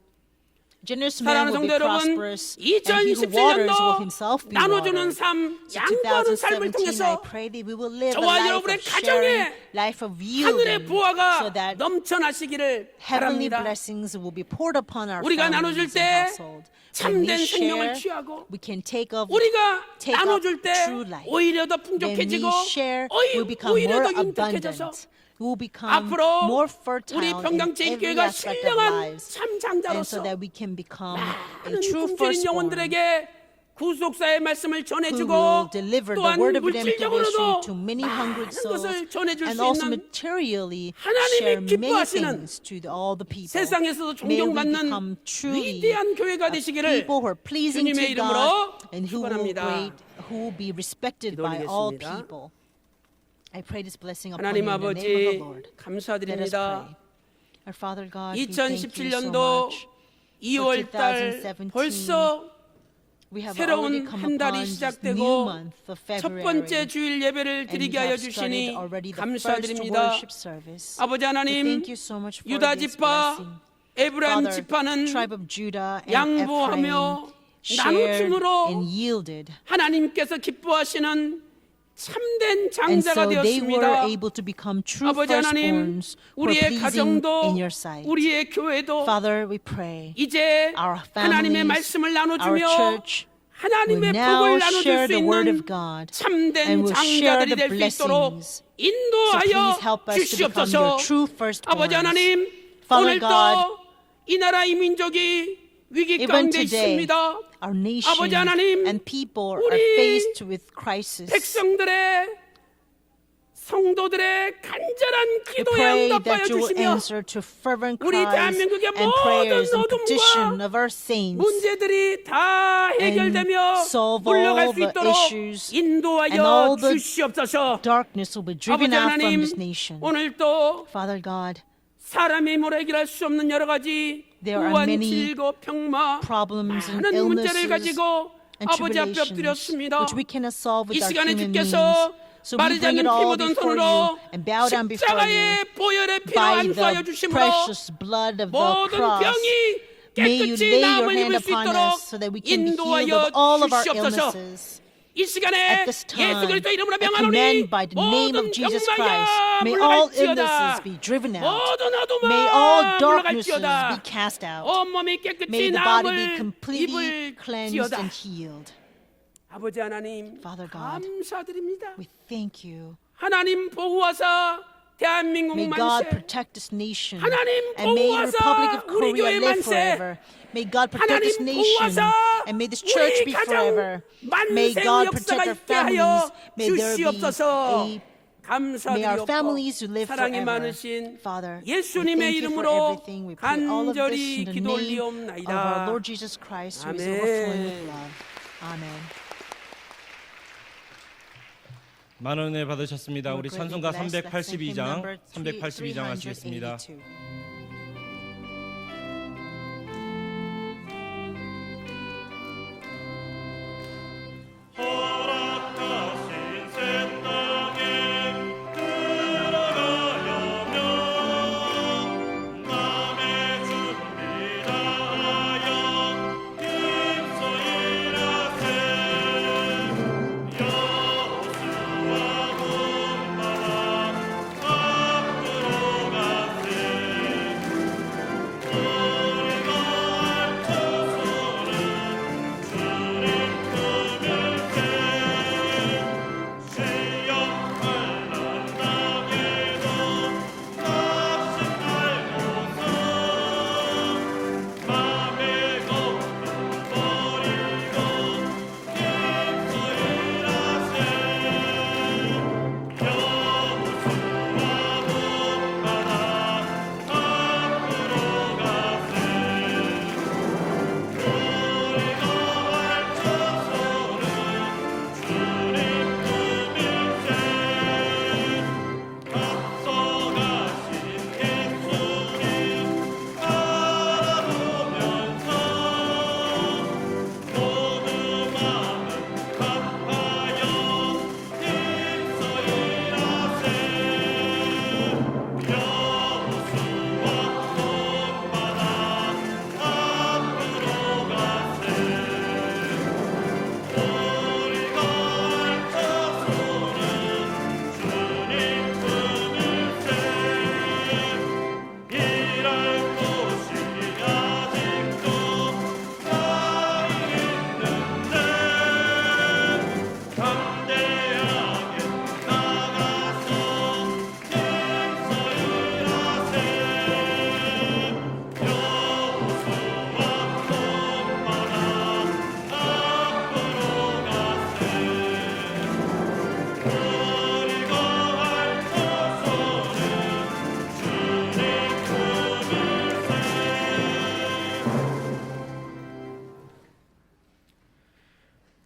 generous man 사랑하는 will be 성도 여러분, prosperous, and he who waters will himself be 나눠주는 watered. 삶, So 양보하는 삶을 2017, I 통해서 pray that we will live a 저와 life 여러분의 of sharing, 가정에 life of 하늘의 yielding, 보화가 so that 넘쳐나시기를 heavenly 바랍니다. blessings will be poured upon our 우리가 나눠줄 families and 때 household. When we 참된 생명을 share, 취하고 we can take of 우리가 take up 나눠줄 때 true life. 오히려 더 When we 풍족해지고 share, we'll become 오히려 more 더 윤택해져서 abundant. We will become 앞으로 more fertile 우리 in 평강제일교회가 every aspect of 신령한 lives. 참 And so 장자로서 that we can become a 많은 true 굶주린 firstborn 영혼들에게 구속사의 말씀을 who 전해주고 will deliver the 또한 word of redemptive 물질적으로도 issue to many hungry 많은 souls, 것을 전해줄 and 수 also 있는 materially 하나님이 share many 기뻐하시는 things to all the people. 세상에서도 May we 존경받는 become truly 위대한 교회가 a 되시기를 people who are pleasing 주님의 to 이름으로 God and 축원합니다. who will be respected by all 기도드리겠습니다. people. I pray this blessing upon you 하나님 in the name of the 아버지 Lord. Let us 감사드립니다. pray. Our Father God, we thank you so 2017년도 much. 2월 달 2017, 벌써 We have 새로운 already come 한 upon 달이 this new 시작되고 month of 첫 February. 번째 주일 예배를 And we 드리게 하여 have started 주시니 already the first 감사드립니다. worship service. 아버지 We 하나님, thank you so much for 유다 this 지파, blessing. 에브라임 Father, 지파는 tribe of Judah and 양보하며 Ephraim 나누심으로 shared and yielded. 하나님께서 기뻐하시는 참된 And so 장자가 they were 되었습니다. able to become true 아버지 하나님, firstborns who are 우리의 pleasing 가정도 in your sight. 우리의 교회도 Father, we pray 이제 our 하나님의 families, 말씀을 our 나눠주며 church 하나님의 will now 복을 나눠줄 share 수 the word 있는 of God 참된 and will share 장자들이 the 될 수 있도록 blessings. So 인도하여 please help us to become 주시옵소서. your true 아버지 firstborns. 하나님, Father 오늘도 God, 이 나라 이 민족이 위기 even 가운데 today, 있습니다. our nation 아버지 하나님, and people are 우리 faced with crisis. 백성들의 성도들의 간절한 We 기도에 pray 응답하여 that you will 주시며 answer to fervent 우리 cries 대한민국의 and 모든 prayers and petition 어둠과 of our saints 문제들이 다 해결되며 and solve 물러갈 all 수 the 있도록 issues and 인도하여 all the 주시옵소서. darkness will be driven 아버지 out from 하나님, this nation. 오늘도 Father God, 사람의 힘으로 해결할 수 없는 여러 가지 There are 우한, many 질고, 평마 problems and 많은 문제를 illnesses 가지고 and 아버지 앞에 tribulations 엎드렸습니다. which we cannot solve 이 with our 시간에 human means. 주께서 So we 마르지 bring 않는 피 it all 묻은 before 손으로 you and bow down before you 십자가의 보혈의 피로 by 안수하여 the 주심으로 precious blood of the 모든 cross. 병이 May you 깨끗이 lay your 나음을 hand 입을 수 upon 있도록 us so that we can be healed 인도하여 of all of our 주시옵소서. illnesses. 이 시간에 At this 예수 time, 그리스도 이름으로 I 명하노니 command by the name of 모든 Jesus 병마야 Christ, may all 물러갈지어다. illnesses be driven out. 모든 어둠아 May all darknesses 물러갈지어다. be cast out. 온몸이 깨끗이 May the body be 나음을 completely cleansed 입을지어다. and healed. 아버지 하나님 Father God, 감사드립니다. we thank you. 하나님 보호하사 대한민국 May God 만세. protect this nation 하나님 and may the 보호하사 Republic of 우리 Korea 교회 live 만세. forever. May God protect this 하나님 nation 보호하사 and may this church 우리 be 가정 forever. May 만세의 God 역사가 protect our 있게 하여 families. May there be 주시옵소서. may our 감사드리옵고 families who live 사랑이 forever. 많으신 Father, we 예수님의 thank you for 이름으로 everything. We pray all of this 간절히 in the 기도 name of our 올리옵나이다. Lord Jesus Christ, who is 아멘. overflowing with love. Amen. 많은 은혜 받으셨습니다. You 우리 are greatly 찬송가 blessed. Let's sing hymn 382장 number 382장 하시겠습니다. 382. 허락하신 새 땅에 들어가려면 남의 준비 다하여 힘써 일하세 여호수아 온 나라 앞으로 가세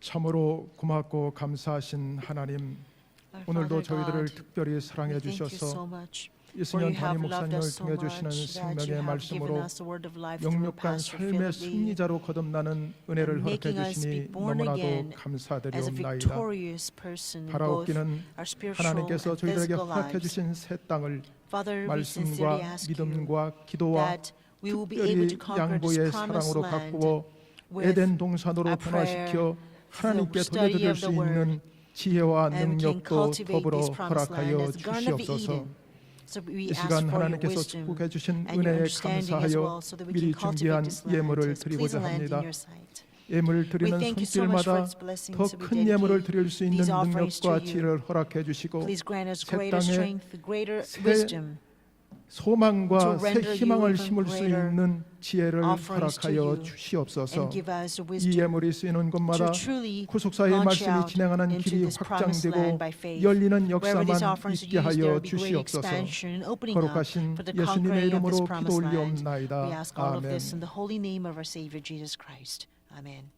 참으로 고맙고 감사하신 하나님, Our 오늘도 Father 저희들을 God, 특별히 we 사랑해 thank you so 주셔서 much. For 이승현 you have 담임 loved 목사님을 us so 통해 주시는 much that you 생명의 have given 말씀으로 us the word of life through 영육간 Pastor 삶의 Philip Lee, 승리자로 거듭나는 은혜를 허락해 making us be 주시니 born 너무나도 again as a 감사드리옵나이다. victorious person, both 바라옵기는 our spiritual 하나님께서 and 저희들에게 physical 허락해 lives. 주신 새 땅을 Father, we sincerely 말씀과 ask you 믿음과 기도와 that we will be able 특별히 to conquer this 양보의 promised 사랑으로 land 가꾸어 with 에덴 동산으로 our prayer, 변화시켜 하나님께 the study 돌려드릴 of 수 the word, 있는 지혜와 and we can 능력도 cultivate 더불어 this promised land 허락하여 as the Garden of 주시옵소서. Eden. So we 이 ask 시간 for your 하나님께서 wisdom 축복해 주신 and your 은혜에 understanding as 감사하여 well, so that we 미리 can cultivate 준비한 this land 예물을 as 드리고자 pleasing land in 합니다. your sight. 예물 We 드리는 thank you so much for 손길마다 its blessings. 더 So we 큰 예물을 dedicate 드릴 수 있는 these offerings to 능력과 you. 지혜를 허락해 주시고 Please grant us 새 greater 땅에 strength, greater 새 wisdom 소망과 to 새 render you 희망을 even 심을 수 greater 있는 지혜를 offerings to 허락하여 you 주시옵소서. and give us the 이 wisdom 예물이 쓰이는 곳마다 to truly 구속사의 launch 말씀이 out 진행하는 into 길이 this promised land 확장되고 by faith. 열리는 Wherever these 역사만 offerings 있게 are used, there 하여 will be great 주시옵소서. expansion and opening up 거룩하신 for the 예수님의 conquering of this 이름으로 promised 기도 land. We 올리옵나이다. ask all of this in 아멘. the holy name of our Savior Jesus Christ. Amen.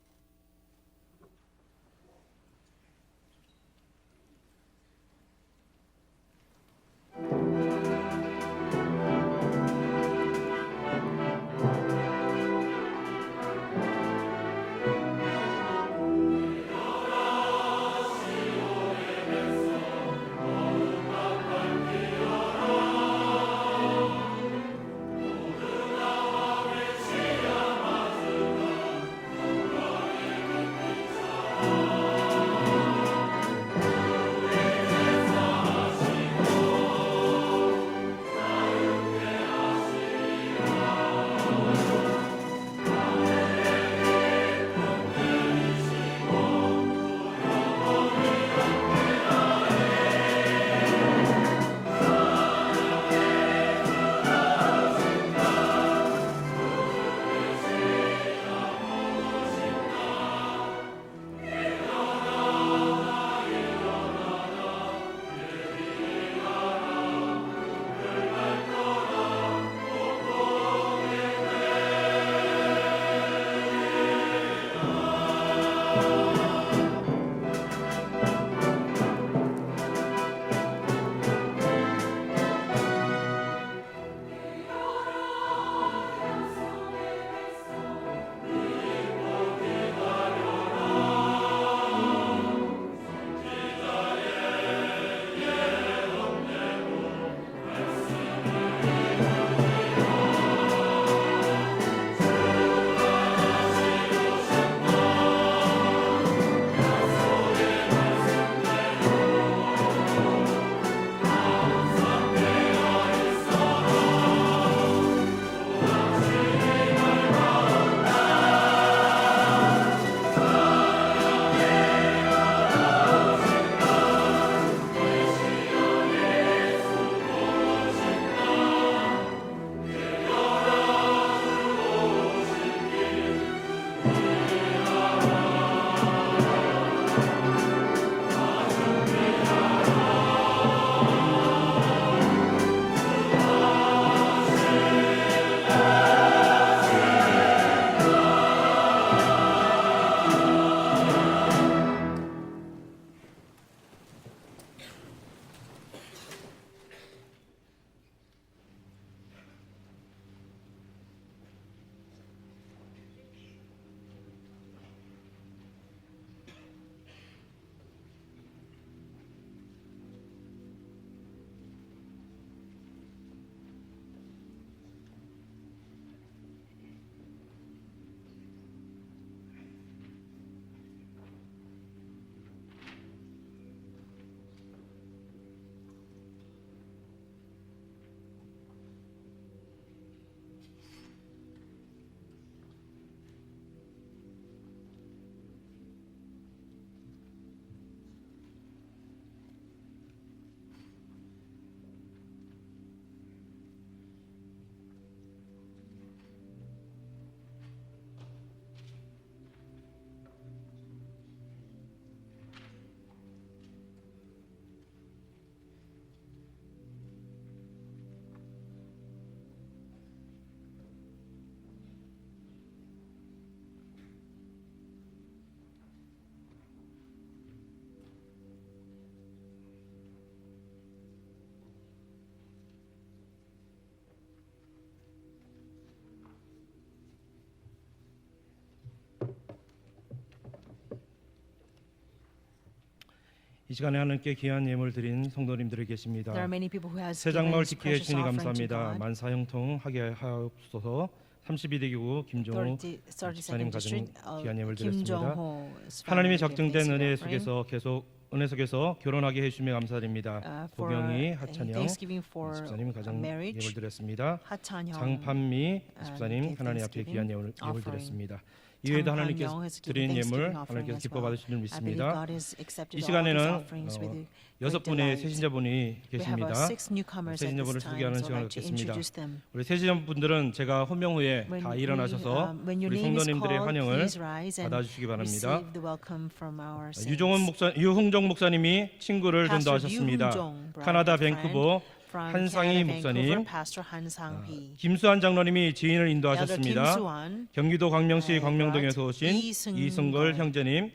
이 시간에 하나님께 귀한 예물 드린 성도님들이 계십니다. There are many people who has 새장마을 given his 지키게 precious 해주시니 offering to 감사합니다. God. 만사형통 하게 하옵소서. 32대 교구 김종호 집사님 32nd 가정 District 귀한 예물 Kim 드렸습니다. Jong-ho's 하나님의 family gave 작정된 this 은혜 offering. 속에서 계속 은혜 속에서 결혼하게 해주시며 감사드립니다. For 고경이 하찬영 Thanksgiving for 집사님 가정 marriage. 예물 드렸습니다. 하찬영 장판미 집사님 gave 하나님 앞에 귀한 Thanksgiving 예물 offering. 드렸습니다. 이외에도 하나님께서 장판영 has given 드린 예물 Thanksgiving 하나님께서 offering as 기뻐 well. 받으실 줄 I believe 믿습니다. God has accepted 이 all of 시간에는 these offerings with great 6분의 delight. 새신자분이 We have 계십니다. 6 newcomers at 새신자분을 this time, 소개하는 so I'd 시간을 like to 갖겠습니다. introduce them. 우리 새신자분들은 제가 혼명 후에 When 다 일어나셔서 when your 우리 name is 성도님들의 called, 환영을 please rise and 받아주시기 바랍니다. receive the welcome from our saints. 유흥정 목사님이 친구를 Pastor 전도하셨습니다. 유흥종 brought 카나다 a friend 밴쿠버 from 한상희 Canada, Vancouver, 목사님, Pastor 한상희. 김수환 장로님이 지인을 Elder 인도하셨습니다. 김수환, 경기도 광명시 네, 광명동에서 오신 이승걸. 이승걸 형제님,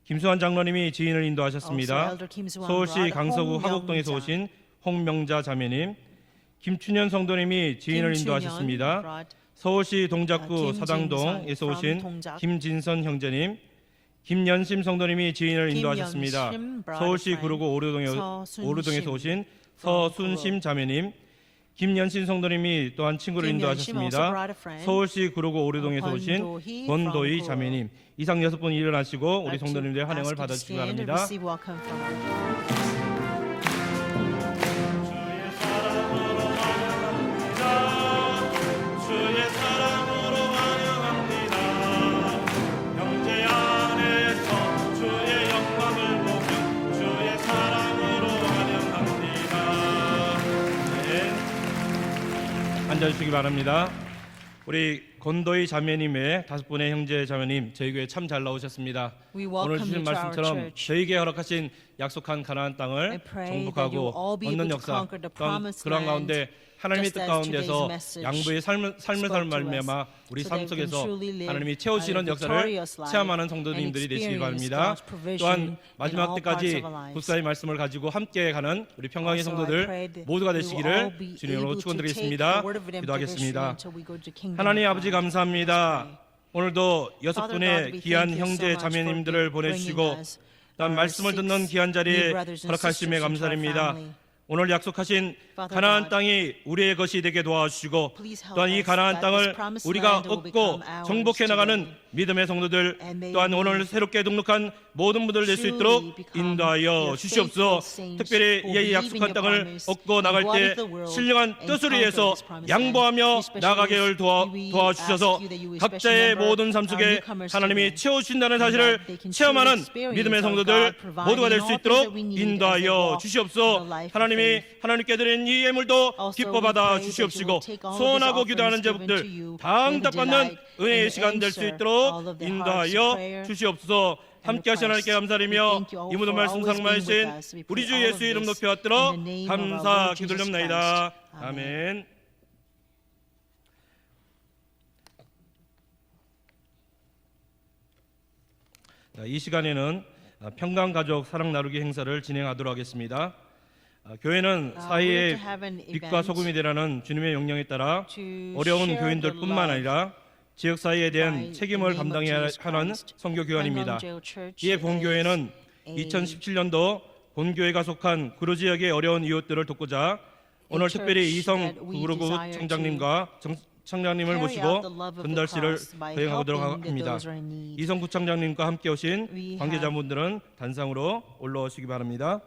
김수환 장로님이 지인을 also 인도하셨습니다. Elder 김수환 서울시 brought 강서구 홍명자. 화곡동에서 오신 홍명자 자매님, 김춘현 성도님이 지인을 김춘현 인도하셨습니다. brought 서울시 동작구 김진선 사당동에서 from 오신 동작. 김진선 형제님, 김연심 성도님이 지인을 김연심 인도하셨습니다. brought 서울시 a friend. 구로구 서순심 오르동에서 오신 from 서순심 자매님, 김연신 성도님이 또한 친구를 김연심 also 인도하셨습니다. brought a friend. 서울시 구로구 오르동에서 오신 권도희 권도희 from 자매님, 이상 6분 일어나시고 우리 I'd like to 성도님들의 환영을 ask you to 받아주시기 stand and 바랍니다. receive welcome from our 주의 사랑으로 환영합니다. 형제 안에서 주의 영광을 보며 주의 사랑으로 환영합니다. 네. 앉아주시기 바랍니다. 우리 권도희 자매님의 5분의 형제 자매님, 저희 교회 참 잘 나오셨습니다. We 오늘 welcome 주신 you to our 말씀처럼 church. 저에게 허락하신 약속한 가나안 I 땅을 pray that you will 정복하고 all be 얻는 able to 역사, conquer the promised 그런 land, 가운데 하나님의 just 뜻 as 가운데서 today's message 양부의 삶을 spoke 말미암아 to 우리 us, so 삶 that we can 속에서 truly live 하나님이 a 채우시는 역사를 victorious life 체험하는 and 성도님들이 되시기 experience 바랍니다. God's provision 또한 in 마지막 all 때까지 parts of our lives. 국사의 말씀을 가지고 함께 가는 우리 평강의 Also, I 성도들 pray that 모두가 we will all 되시기를 be 주님으로 able to 축원드리겠습니다. take the word of redemptive 기도하겠습니다. until we go to kingdom 하나님 of 아버지 God. 감사합니다. 오늘도 6분의 귀한 형제 자매님들을 보내주시고 또한 말씀을 듣는 귀한 자리에 허락하심에 감사드립니다. 오늘 약속하신 가나안 땅이 우리의 것이 되게 도와주시고 또한 이 가나안 땅을 우리가 얻고 정복해 나가는 믿음의 성도들, 또한 오늘 새롭게 등록한 모든 분들 될 수 있도록 인도하여 주시옵소서. 특별히 이 약속한 땅을 얻고 나갈 때 신령한 뜻을 위해서 양보하며 나가게 도와주셔서 각자의 모든 삶 속에 하나님이 채워주신다는 사실을 체험하는 믿음의 성도들 모두가 될 수 있도록 인도하여 주시옵소서. 하나님이 하나님께 드린 이 예물도 기뻐 받아 주시옵시고 소원하고 기도하는 제목들 다 응답받는 은혜의 시간 될 수 있도록 인도하여 주시옵소서. 함께 하신 하나님께 감사드리며 이 모든 말씀 상마하신 우리 주 예수 이름 높여 받들어 감사 기도드립니다. 아멘. 이 시간에는 평강가족 사랑 나누기 행사를 진행하도록 하겠습니다. 교회는 사회의 빛과 소금이 되라는 주님의 명령에 따라 어려운 교인들뿐만 아니라 지역 사회에 대한 책임을 감당해야 하는 선교교원입니다. 이에 본교회는 2017년도 본교회가 속한 구로 지역의 어려운 이웃들을 돕고자 오늘 특별히 이성 구로구 청장님과 청장님을 모시고 전달식을 거행하도록 합니다. 이성 구청장님과 함께 오신 관계자분들은 단상으로 올라오시기 바랍니다.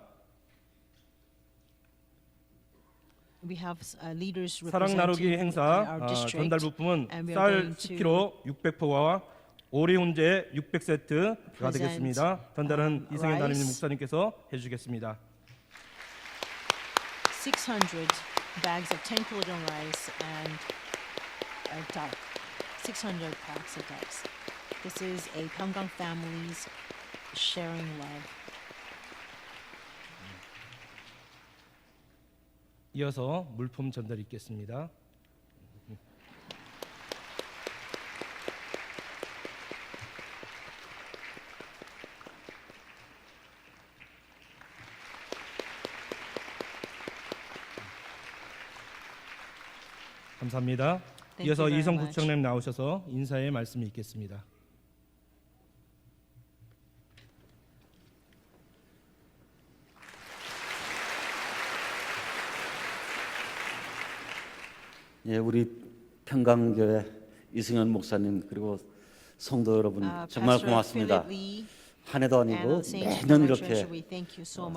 사랑 나누기 행사 전달 부품은 쌀 10kg 600포와 오리 훈제 600세트가 되겠습니다. 전달은 이승현 담임 목사님께서 해주시겠습니다. 600 bags of 10 kg rice and duck. 600 packs of ducks. This is a Pyeonggang family's sharing love. 이어서 물품 전달 있겠습니다. 감사합니다. 이어서 이성 구청장 나오셔서 인사의 말씀이 있겠습니다. 예, 우리 평강교회 이승현 목사님 그리고 성도 여러분 정말 고맙습니다. 한 해도 아니고 매년 이렇게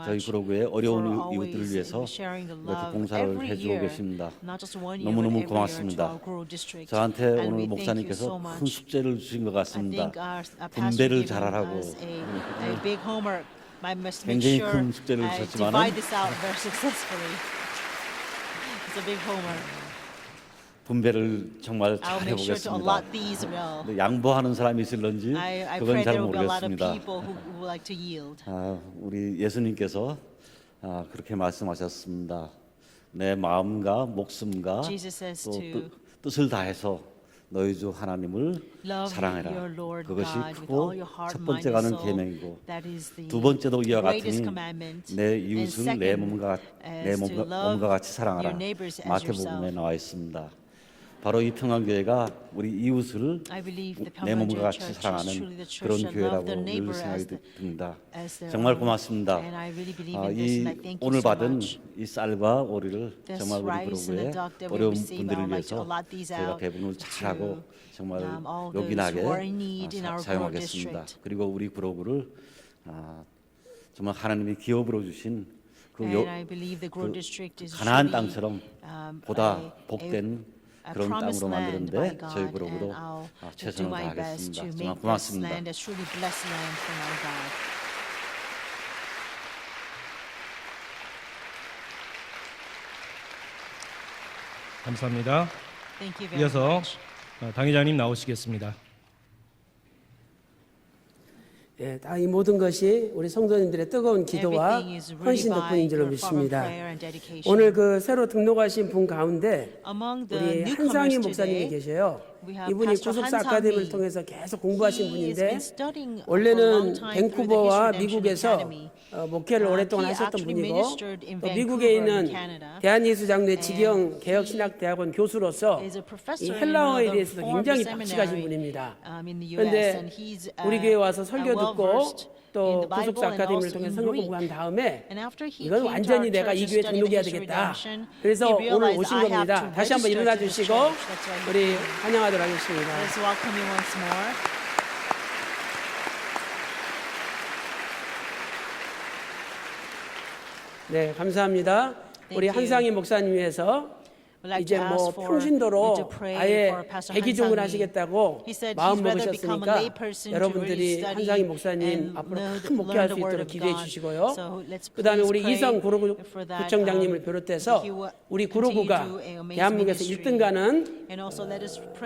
저희 구로구의 어려운 이웃들을 위해서 이렇게 봉사를 해주고 계십니다. 너무너무 고맙습니다. 저한테 오늘 목사님께서 큰 숙제를 주신 것 같습니다. 분배를 잘하라고 굉장히 큰 숙제를 주셨지만 분배를 정말 잘 해보겠습니다. 근데 양보하는 사람이 있을런지 그건 잘 모르겠습니다. 우리 예수님께서 그렇게 말씀하셨습니다. 내 마음과 목숨과 또 뜻을 다해서 너희 주 하나님을 사랑해라. 그것이 크고 첫 번째가 는 계명이고 두 번째도 이와 같으니 내 이웃을 내 몸과 같이 사랑하라. 마태복음에 나와 있습니다. 바로 이 평강교회가 우리 이웃을 내 몸과 같이 사랑하는 그런 교회라고 늘 생각이 듭니다. 정말 고맙습니다. 오늘 받은 이 쌀과 오리를 정말 우리 구로구의 어려운 분들을 위해서 제가 배분을 잘하고 정말 요긴하게 사용하겠습니다. 그리고 우리 구로구를 정말 하나님이 기업으로 주신 그 가나안 땅처럼 보다 복된 그런 땅으로 만드는데 저희 구로구도 최선을 다하겠습니다. 정말 고맙습니다. 감사합니다. 이어서 당회장님 나오시겠습니다. 예, 다 이 모든 것이 우리 성도님들의 뜨거운 기도와 헌신 덕분인 줄로 믿습니다. 오늘 그 새로 등록하신 분 가운데 우리 한상희 목사님이 계셔요. 이분이 구속사 아카데미를 통해서 계속 공부하신 분인데 원래는 밴쿠버와 미국에서 목회를 오랫동안 하셨던 분이고 또 미국에 있는 대한예수장로회 지경 개혁신학대학원 교수로서 이 헬라어에 대해서도 굉장히 박식하신 분입니다. 그런데 우리 교회 와서 설교 듣고 또 구속사 아카데미를 통해 성경 공부한 다음에 이건 완전히 내가 이 교회 등록해야 되겠다. 그래서 오늘 오신 겁니다. 다시 한번 일어나 주시고 우리 환영하도록 하겠습니다. 네, 감사합니다. 우리 한상희 목사님 위해서 이제 뭐 평신도로 아예 대기종을 하시겠다고 마음 먹으셨으니까 여러분들이 한상희 목사님 앞으로 큰 목회할 수 있도록 기도해 주시고요. 그다음에 우리 이성 구로구 구청장님을 비롯해서 우리 구로구가 대한민국에서 1등 가는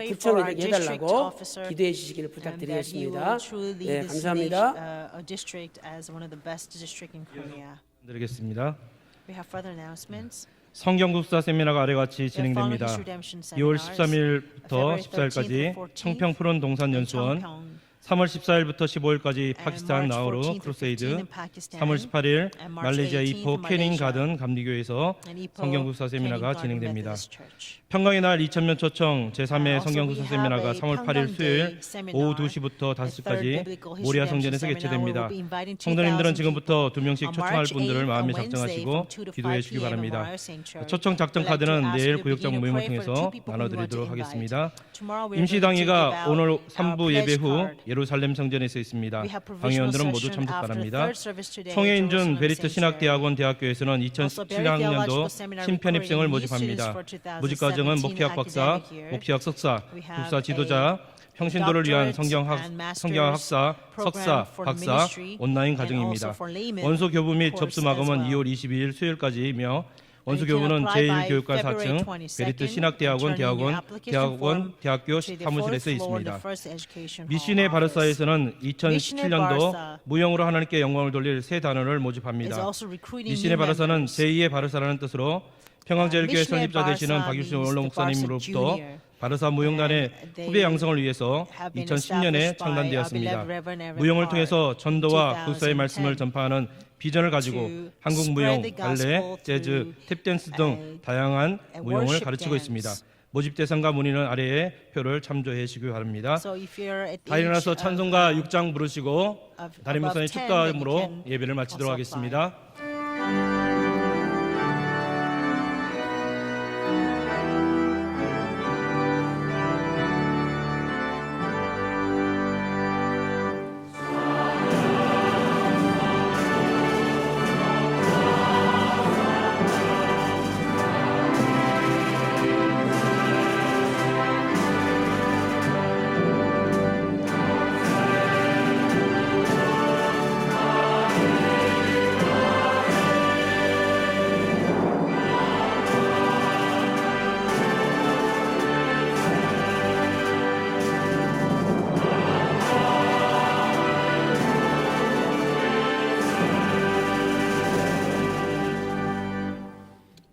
구청이 되게 해달라고 기도해 주시기를 부탁드리겠습니다. 네, 감사합니다. 드리겠습니다. 성경국사 세미나가 아래 같이 진행됩니다. 2월 13일부터 14일까지 청평 푸른 동산 연수원, 3월 14일부터 15일까지 파키스탄 나우루 크루세이드, 3월 18일 말레이시아 이포 캐닝 가든 감리교회에서 성경국사 세미나가 진행됩니다. 평강의 날 2000년 초청 제3회 성경국사 세미나가 3월 8일 수요일 오후 2시부터 5시까지 모리아 성전에서 개최됩니다. 성도님들은 지금부터 2명씩 초청할 분들을 마음에 작정하시고 기도해 주시기 바랍니다. 초청 작정 카드는 내일 구역장 모임을 통해서 나눠드리도록 하겠습니다. 임시당회가 오늘 3부 예배 후 예루살렘 성전에서 있습니다. 당회원들은 모두 참석 바랍니다. 총회인준 베리트 신학대학원 대학교에서는 2017학년도 신편입생을 모집합니다. 모집 과정은 목회학 박사, 목회학 석사, 국사 지도자, 평신도를 위한 성경학사, 석사, 박사, 온라인 과정입니다. 원서 교부 및 접수 마감은 2월 22일 수요일까지이며 원수 교부는 제1교육관 4층 베리트 신학대학원 대학교 사무실에서 있습니다. 미신의 바르사에서는 2017년도 무용으로 하나님께 영광을 돌릴 새 단원을 모집합니다. 미신의 바르사는 제2의 바르사라는 뜻으로 평강제일교회 설립자 되시는 박일순 원로 목사님으로부터 바르사 무용단의 후배 양성을 위해서 2010년에 창단되었습니다. 무용을 통해서 전도와 국사의 말씀을 전파하는 비전을 가지고 한국 무용, 발레, 재즈, 탭댄스 등 다양한 무용을 가르치고 있습니다. 모집 대상과 문의는 아래에 표를 참조해 주시기 바랍니다. 다 일어나서 찬송가 6장 부르시고 담임 목사님 축도함으로 예배를 마치도록 하겠습니다.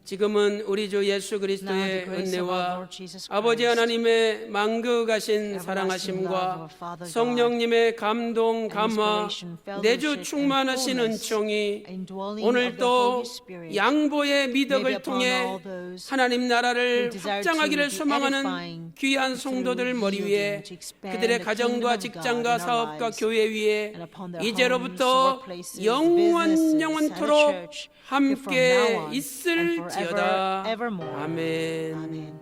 지금은 우리 주 예수 Now the 그리스도의 grace of our 은혜와 Lord Jesus 아버지 Christ, 하나님의 망극하신 everlasting love of 사랑하심과 our Father God, 성령님의 감동 감화 inspiration, fellowship, 내주 and 충만하신 fullness, 은총이 indwelling 오늘 of the Holy 또 Spirit, 양보의 may be 미덕을 upon 통해 all those 하나님 나라를 who desire 확장하기를 to be 소망하는 edifying 귀한 성도들 머리 위에 to expand 그들의 the 가정과 kingdom of God 직장과 in our 사업과 lives, 교회 위에 and upon their 이제로부터 homes, workplaces, 영원 businesses, 영원토록 and the church, from now 함께 on and 있을지어다. forever, evermore. 아멘. Amen.